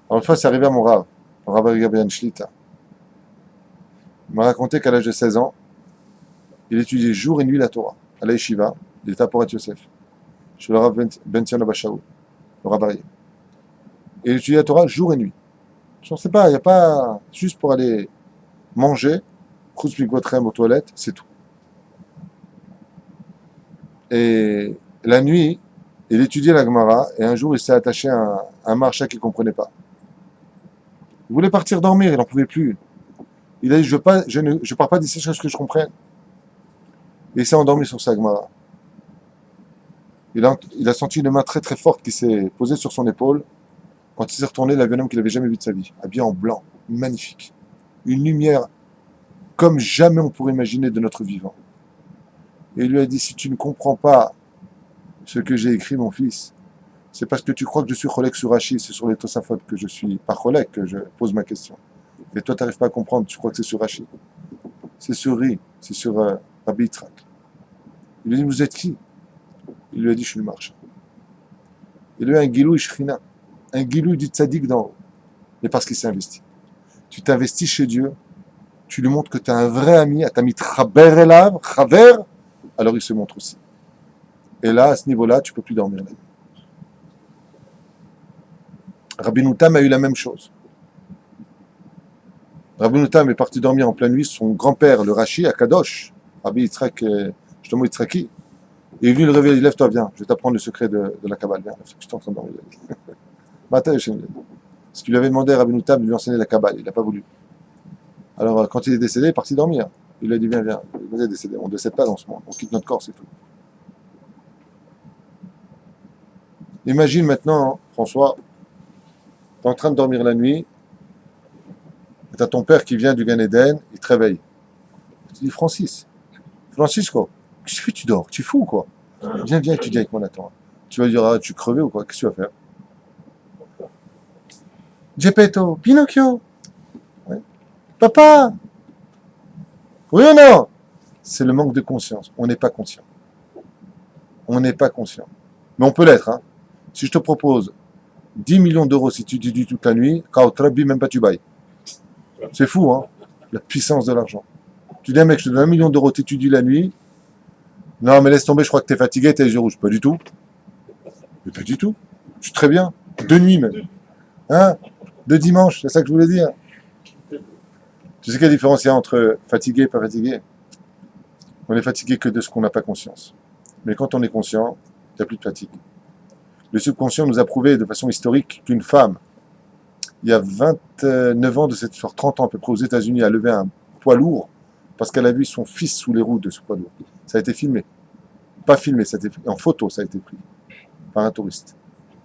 Alors, une fois, c'est arrivé à mon Rav, le Rav Gabriel Shlita. Il m'a raconté qu'à l'âge de 16 ans, il étudiait jour et nuit la Torah. À la Yeshiva, il était à Porat Yosef, chez le Rav Ben Sion Abashaoul, le Rav Aryeh. Et il étudiait la Torah jour et nuit. Je ne sais pas, il n'y a pas juste pour aller manger, Chutz Mikvotrem aux toilettes, c'est tout. Et la nuit, il étudiait la Gemara, et un jour, il s'est attaché à un marcha qu'il ne comprenait pas. Il voulait partir dormir, il n'en pouvait plus. Il a dit, je ne pars pas d'ici jusqu'à ce que je comprenne. Et il s'est endormi sur sa Gemara. Il a senti une main très très forte qui s'est posée sur son épaule. Quand il s'est retourné, il a vu un homme qu'il n'avait jamais vu de sa vie, habillé en blanc, magnifique. Une lumière comme jamais on pourrait imaginer de notre vivant. Et il lui a dit, si tu ne comprends pas ce que j'ai écrit, mon fils, c'est parce que tu crois que je suis Cholek sur Rashi, c'est sur les Tosafot que je suis, pas Cholek, que je pose ma question. Et toi, tu n'arrives pas à comprendre, tu crois que c'est sur Rashi. C'est sur Ri, c'est sur Rabbi Yitzhak. Il lui a dit, vous êtes qui? Il lui a dit, je suis le marchand. Il lui a un Gilou Ishrina, un Gilou du Tzadik d'en haut. Mais parce qu'il s'est investi. Tu t'investis chez Dieu, tu lui montres que tu es un vrai ami, tu as mis Chaber Elav, Chaver, alors il se montre aussi. Et là, à ce niveau-là, tu ne peux plus dormir la nuit. Rabbi Noutam a eu la même chose. Rabbi Noutam est parti dormir en pleine nuit, son grand-père, le Rashi, à Kadosh, Rabbi Yitzhak, Shlomo Yitzhaki, et il lui le réveille, il dit, lève-toi, viens, je vais t'apprendre le secret de la Kabbale, viens, lève-toi, je suis en train de dormir. Parce qu'il lui avait demandé à Rabbi Noutam de lui enseigner la Kabbale, il n'a pas voulu. Alors, quand il est décédé, il est parti dormir. Il lui a dit, viens, vous êtes décédé, on ne décède pas dans ce monde, on quitte notre corps, c'est tout. Imagine maintenant, François, tu es en train de dormir la nuit, et tu as ton père qui vient du Gan Eden, il te réveille. Tu dis, Francisco, qu'est-ce que tu fais, tu dors, tu es fou ou quoi? Viens, étudier avec moi la Torah. Tu vas dire, ah, tu crevais ou quoi? Qu'est-ce que tu vas faire? Geppetto, Pinocchio, ouais. Papa, oui ou non? C'est le manque de conscience. On n'est pas conscient. On n'est pas conscient. Mais on peut l'être. Hein. Si je te propose 10 millions d'euros si tu étudies toute la nuit, quand même pas tu bailles. C'est fou, hein? La puissance de l'argent. Tu dis à un mec, je te donne 1 million d'euros, tu étudies la nuit, Non, mais laisse tomber, je crois que t'es fatigué, t'as les yeux rouges. Pas du tout. Mais pas du tout. Je suis très bien. De nuit même. Hein? De dimanche, c'est ça que je voulais dire. Tu sais quelle différence il y a entre fatigué et pas fatigué? On est fatigué que de ce qu'on n'a pas conscience. Mais quand on est conscient, il n'y a plus de fatigue. Le subconscient nous a prouvé de façon historique qu'une femme, il y a 29 ans de cette histoire, 30 ans à peu près aux États-Unis, a levé un poids lourd parce qu'elle a vu son fils sous les roues de ce poids lourd. Ça a été filmé. Pas filmé, ça a été pris. En photo, ça a été pris par un touriste.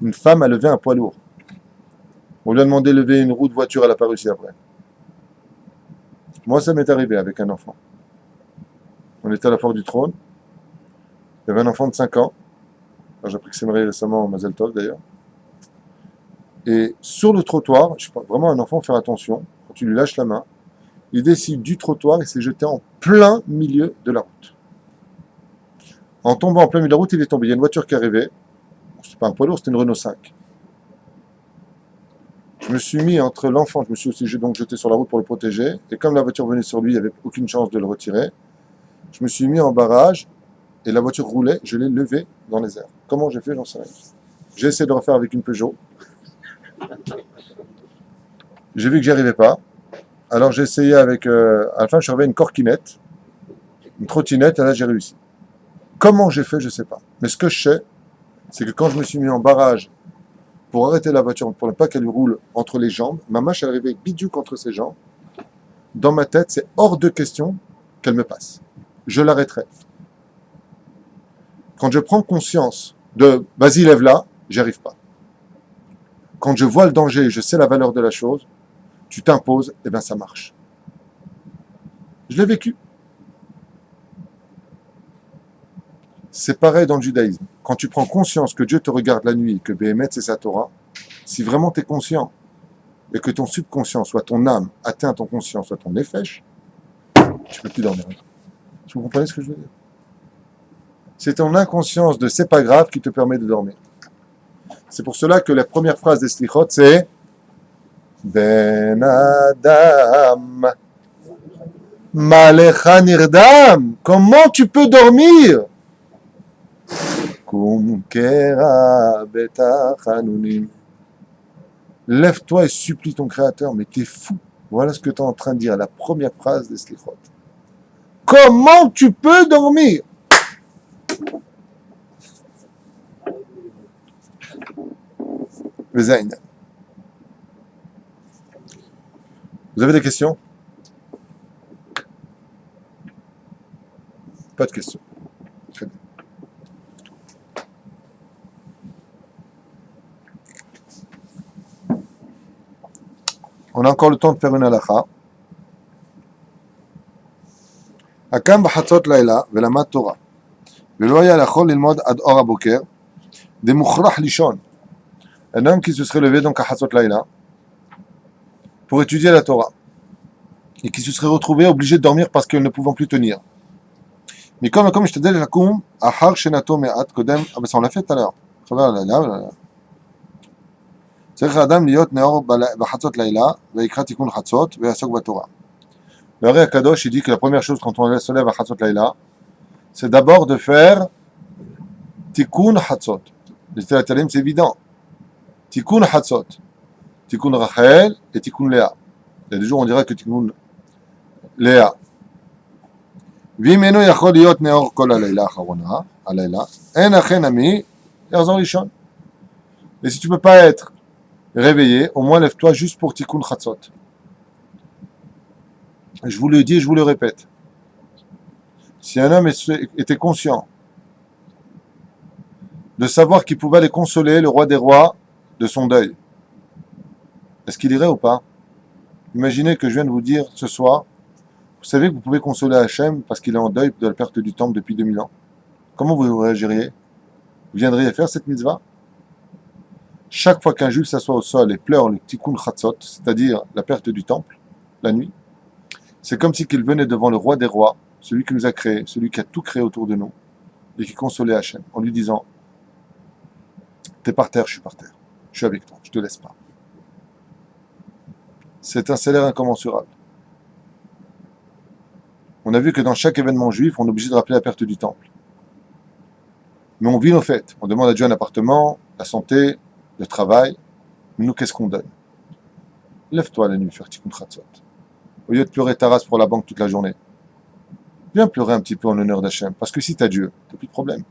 Une femme a levé un poids lourd. On lui a demandé de lever une roue de voiture, elle n'a pas réussi après. Moi, ça m'est arrivé avec un enfant. On était à la Porte du Trône. Il y avait un enfant de 5 ans. J'ai appris que c'est marié récemment, Mazel Tov d'ailleurs. Et sur le trottoir, je sais pas, vraiment un enfant, faire attention, quand tu lui lâches la main, il décide du trottoir et s'est jeté en plein milieu de la route. En tombant en plein milieu de la route, il est tombé. Il y a une voiture qui est arrivée. C'était pas un poids lourd, c'était une Renault 5. Je me suis mis entre l'enfant, je me suis aussi donc jeté sur la route pour le protéger. Et comme la voiture venait sur lui, il n'y avait aucune chance de le retirer. Je me suis mis en barrage et la voiture roulait, je l'ai levé dans les airs. Comment j'ai fait, j'en sais rien. J'ai essayé de le refaire avec une Peugeot. J'ai vu que j'y arrivais pas. Alors j'ai essayé avec... à la fin, je suis arrivé à une corquinette, une trottinette, et là j'ai réussi. Comment j'ai fait, je ne sais pas. Mais ce que je sais, c'est que quand je me suis mis en barrage pour arrêter la voiture, pour ne pas qu'elle lui roule entre les jambes, ma main, elle arrivait bidou contre ses jambes. Dans ma tête, c'est hors de question qu'elle me passe. Je l'arrêterai. Quand je prends conscience de vas-y, lève-la, j'y arrive pas. Quand je vois le danger et je sais la valeur de la chose, tu t'imposes, et bien ça marche. Je l'ai vécu. C'est pareil dans le judaïsme. Quand tu prends conscience que Dieu te regarde la nuit, que Béhémet c'est sa Torah, si vraiment tu es conscient et que ton subconscient, soit ton âme, atteint ton conscient, soit ton nefesh, tu ne peux plus dormir. Vous comprenez ce que je veux dire? C'est ton inconscience de c'est pas grave qui te permet de dormir. C'est pour cela que la première phrase des Slichot, c'est Ben Adam Malecha Nirdam. Comment tu peux dormir? Kum Kera Betachanunim. Lève-toi et supplie ton Créateur, mais t'es fou. Voilà ce que tu es en train de dire, la première phrase des Slichot. Comment tu peux dormir? Vous avez des questions? Pas de questions. Très bien. On a encore le temps de faire une halakha. Akam b'chatzot laila velamad Torah. Velo haya lachol lilmod ad or haboker. Demukhrach lishon. Un homme qui se serait levé donc à chatzot laila pour étudier la Torah et qui se serait retrouvé obligé de dormir parce qu'il ne pouvait plus tenir. Mais comme je te disais, lakum ahar shenato me'at kodem. Ah ben ça on l'a fait tout à l'heure. צריך האדם להיות נאור בחצות לילה, ויקרא תיקון חצות, ויעסוק בתורה. Le Ré Akadosh, il dit que la première chose quand on se lève à Chatzot Laïla, c'est d'abord de faire Tikkun Chatzot. Les Télétalim, c'est évident. Tikkun Chatzot. Tikkun Rachel et Tikkun Léa. Il y a des jours, on dirait que Tikkun Léa. Vimeno yachol liot neor kol halayla acharona, halayla, en achen ami, yarzor lishon. Et si tu ne peux pas être réveillé, au moins lève-toi juste pour Tikkun Chatzot. Je vous le dis et je vous le répète. Si un homme était conscient de savoir qu'il pouvait aller consoler le roi des rois de son deuil, est-ce qu'il irait ou pas? Imaginez que je viens de vous dire ce soir, vous savez que vous pouvez consoler Hachem parce qu'il est en deuil de la perte du temple depuis 2000 ans. Comment vous réagiriez? Vous viendriez faire cette mitzvah? Chaque fois qu'un juif s'assoit au sol et pleure le tikkun chatzot, c'est-à-dire la perte du temple, la nuit, c'est comme si qu'il venait devant le roi des rois, celui qui nous a créés, celui qui a tout créé autour de nous, et qui consolait Hachem, en lui disant « T'es par terre, je suis par terre. Je suis avec toi, je te laisse pas. » C'est un salaire incommensurable. On a vu que dans chaque événement juif, on est obligé de rappeler la perte du temple. Mais on vit nos fêtes. On demande à Dieu un appartement, la santé, le travail. Mais nous, qu'est-ce qu'on donne? Lève-toi la nuit, faire tikkun chatzot. Au lieu de pleurer ta race pour la banque toute la journée, viens pleurer un petit peu en l'honneur d'Hachem. Parce que si tu as Dieu, tu n'as plus de problème.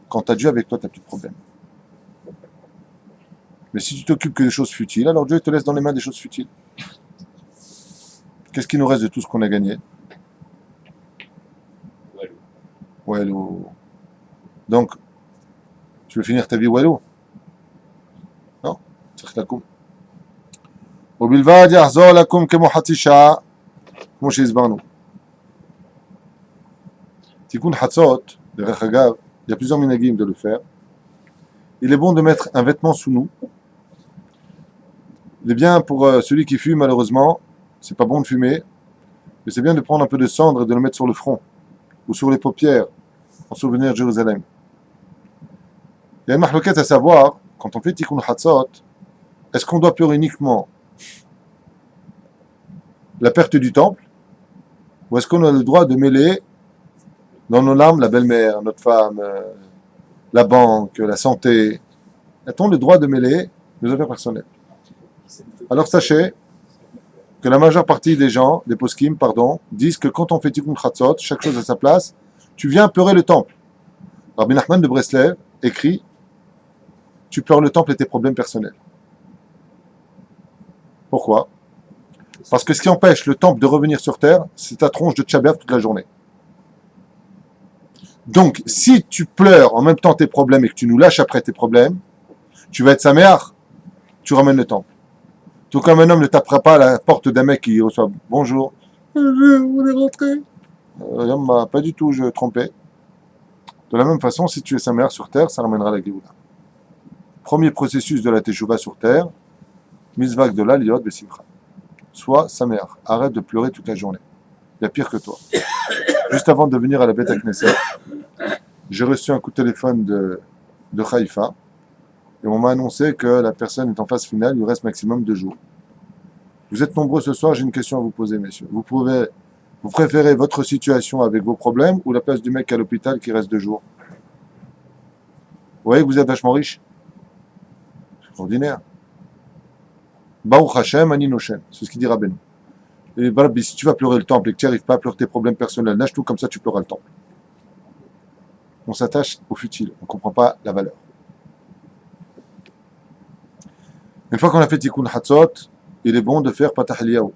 Quand tu as Dieu avec toi, tu n'as plus de problème. Mais si tu t'occupes que des choses futiles, alors Dieu te laisse dans les mains des choses futiles. Qu'est-ce qui nous reste de tout ce qu'on a gagné? Walou. Donc, tu veux finir ta vie walou? Non. צריך לקום. ובלבד יחזור לקום כמו חצי שעה, כמו שהסברנו. תיקון חצות, דרך אגב, il y a plusieurs minagim de le faire. Il est bon de mettre un vêtement sous nous. Il est bien pour celui qui fume, malheureusement, c'est pas bon de fumer, mais c'est bien de prendre un peu de cendre et de le mettre sur le front ou sur les paupières en souvenir de Jérusalem. Il y a une marloquette à savoir, quand on fait Tikkun Hatzot, est-ce qu'on doit pleurer uniquement la perte du temple ou est-ce qu'on a le droit de mêler dans nos larmes la belle-mère, notre femme, la banque, la santé? A-t-on le droit de mêler nos affaires personnelles? Alors sachez que la majeure partie des gens, des poskim, pardon, disent que quand on fait Tikkun Chatzot, chaque chose à sa place, tu viens pleurer le temple. Rabbi Nachman de Breslev écrit, tu pleures le temple et tes problèmes personnels. Pourquoi? Parce que ce qui empêche le temple de revenir sur terre, c'est ta tronche de tchabev toute la journée. Donc, si tu pleures en même temps tes problèmes et que tu nous lâches après tes problèmes, tu vas être sa mère, tu ramènes le temple. Tout comme un homme ne tapera pas à la porte d'un mec qui reçoit bonjour. Je voulais rentrer. Pas du tout, je trompais. De la même façon, si tu es sa mère sur terre, ça ramènera la Géoula. Premier processus de la Teshuvah sur terre, Mizvah de l'Aliot Besimcha. Sois sa mère. Arrête de pleurer toute la journée. Il y a pire que toi. Juste avant de venir à la Beth Knesset, j'ai reçu un coup de téléphone de Haïfa. Et on m'a annoncé que la personne est en phase finale, il lui reste maximum 2 jours. Vous êtes nombreux ce soir, j'ai une question à vous poser, messieurs. Vous préférez votre situation avec vos problèmes ou la place du mec à l'hôpital qui reste 2 jours? Vous voyez que vous êtes vachement riche? C'est extraordinaire. Baruch Hashem, Ani Noshem, c'est ce qu'il dit Rabbeinu. Et voilà, si tu vas pleurer le temple et que tu n'y arrives pas à pleurer tes problèmes personnels, nage tout comme ça, tu pleuras le temple. On s'attache au futile, on ne comprend pas la valeur. Une fois qu'on a fait Tikkun Hatzot, il est bon de faire Patah Eliyahu.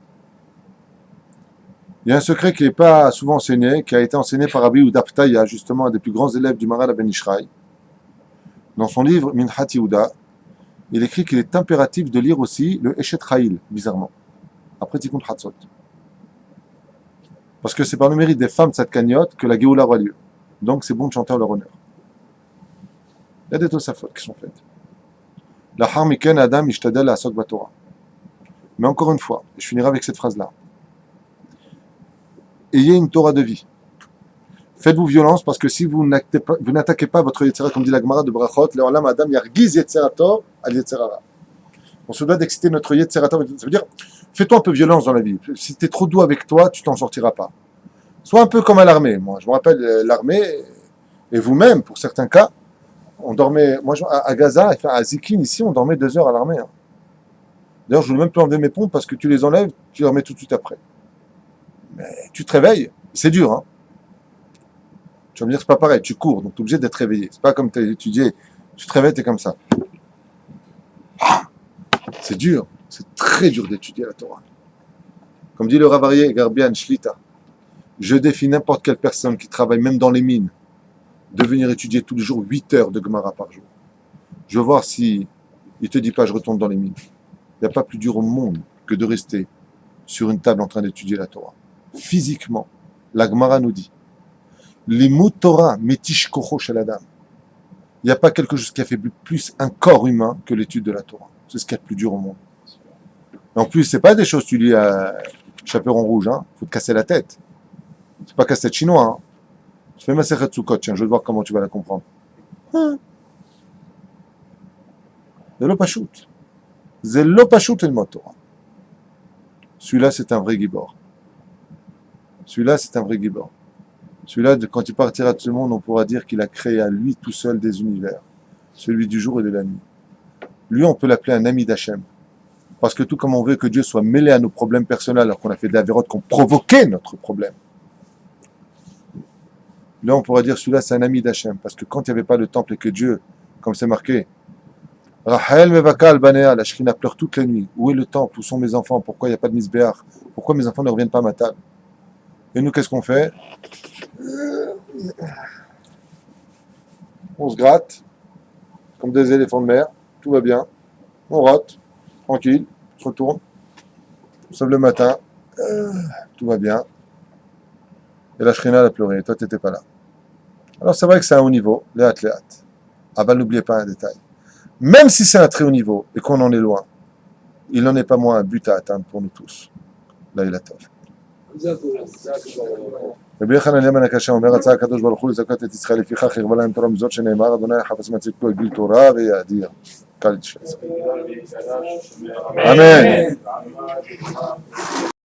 Il y a un secret qui n'est pas souvent enseigné, qui a été enseigné par Rabbi Yehuda Ptaya, justement un des plus grands élèves du Maharal Ben Ishraï. Dans son livre Minhat Yehuda, il écrit qu'il est impératif de lire aussi le Eshet Chayil, bizarrement, après Tikkun Hatzot. Parce que c'est par le mérite des femmes tzadkaniot que la Géoula aura lieu. Donc c'est bon de chanter en leur honneur. Il y a des tosafot qui sont faites. La harmiken Adam ishtadel asok batorah. Mais encore une fois, je finirai avec cette phrase-là. Ayez une Torah de vie. Faites-vous violence parce que si vous n'attaquez pas votre Yetzera, comme dit la Gemara de Brachot, le Olam Adam yargiz Yetzerator al Yetzerara. On se doit d'exciter notre Yetzerator. Ça veut dire, fais-toi un peu violence dans la vie. Si tu es trop doux avec toi, tu t'en sortiras pas. Sois un peu comme à l'armée. Moi, je me rappelle l'armée, et vous-même, pour certains cas, on dormait, moi à Gaza, enfin à Zikin, ici, on dormait 2 heures à l'armée. Hein. D'ailleurs, je ne voulais même plus enlever mes pompes parce que tu les enlèves, tu les remets tout de suite après. Mais tu te réveilles, c'est dur. Hein. Tu vas me dire, c'est pas pareil, tu cours, donc tu es obligé d'être réveillé. C'est pas comme tu as étudié, tu te réveilles, tu es comme ça. C'est dur, c'est très dur d'étudier la Torah. Comme dit le Ravarié Garbian Shlita, je défie n'importe quelle personne qui travaille même dans les mines de venir étudier tous les jours 8 heures de Gemara par jour. Je veux voir si il te dit pas je retourne dans les mines. Il n'y a pas plus dur au monde que de rester sur une table en train d'étudier la Torah. Physiquement, la Gemara nous dit Limut Torah metish kocho shel adam. Il n'y a pas quelque chose qui a fait plus un corps humain que l'étude de la Torah. C'est ce qu'il y a de plus dur au monde. Et en plus, c'est pas des choses que tu lis à chaperon rouge. Hein. Faut te casser la tête. C'est pas casse-tête chinois. Hein. Je fais ma Sechet Sukkot, tiens, je veux voir comment tu vas la comprendre. C'est le pachout. C'est le pachout et le mot Torah. Celui-là, c'est un vrai gibor. Celui-là, c'est un vrai gibor. Celui-là, quand il partira de ce monde, on pourra dire qu'il a créé à lui tout seul des univers. Celui du jour et de la nuit. Lui, on peut l'appeler un ami d'Hachem. Parce que tout comme on veut que Dieu soit mêlé à nos problèmes personnels alors qu'on a fait des avérotes qui ont provoqué notre problème. Là, on pourra dire celui-là, c'est un ami d'Hachem. Parce que quand il n'y avait pas de temple et que Dieu, comme c'est marqué, Rachel mevaka al-banea, la Shrina pleure toutes les nuits. Où est le temple? Où sont mes enfants? Pourquoi il n'y a pas de misbéach? Pourquoi mes enfants ne reviennent pas à ma table? Et nous, qu'est-ce qu'on fait? On se gratte, comme des éléphants de mer, tout va bien. On rate, tranquille, on se retourne, on se lève le matin, tout va bien. Et la Shrina a pleuré, et toi, tu n'étais pas là. Alors, c'est vrai que c'est un haut niveau, les athlètes. Ah ben, n'oubliez pas un détail. Même si c'est un très haut niveau et qu'on en est loin, il n'en est pas moins un but à atteindre pour nous tous. Là, il a tort. רבי יוחנן ימן הקשה אומר, רצה הקדוש ברוך הוא לזכות את ישראל, לפיכך הרבה להם תורה מזאת שנאמר, אדוני יחפש מצדקו יגדיל תורה ויאדיר. אמן.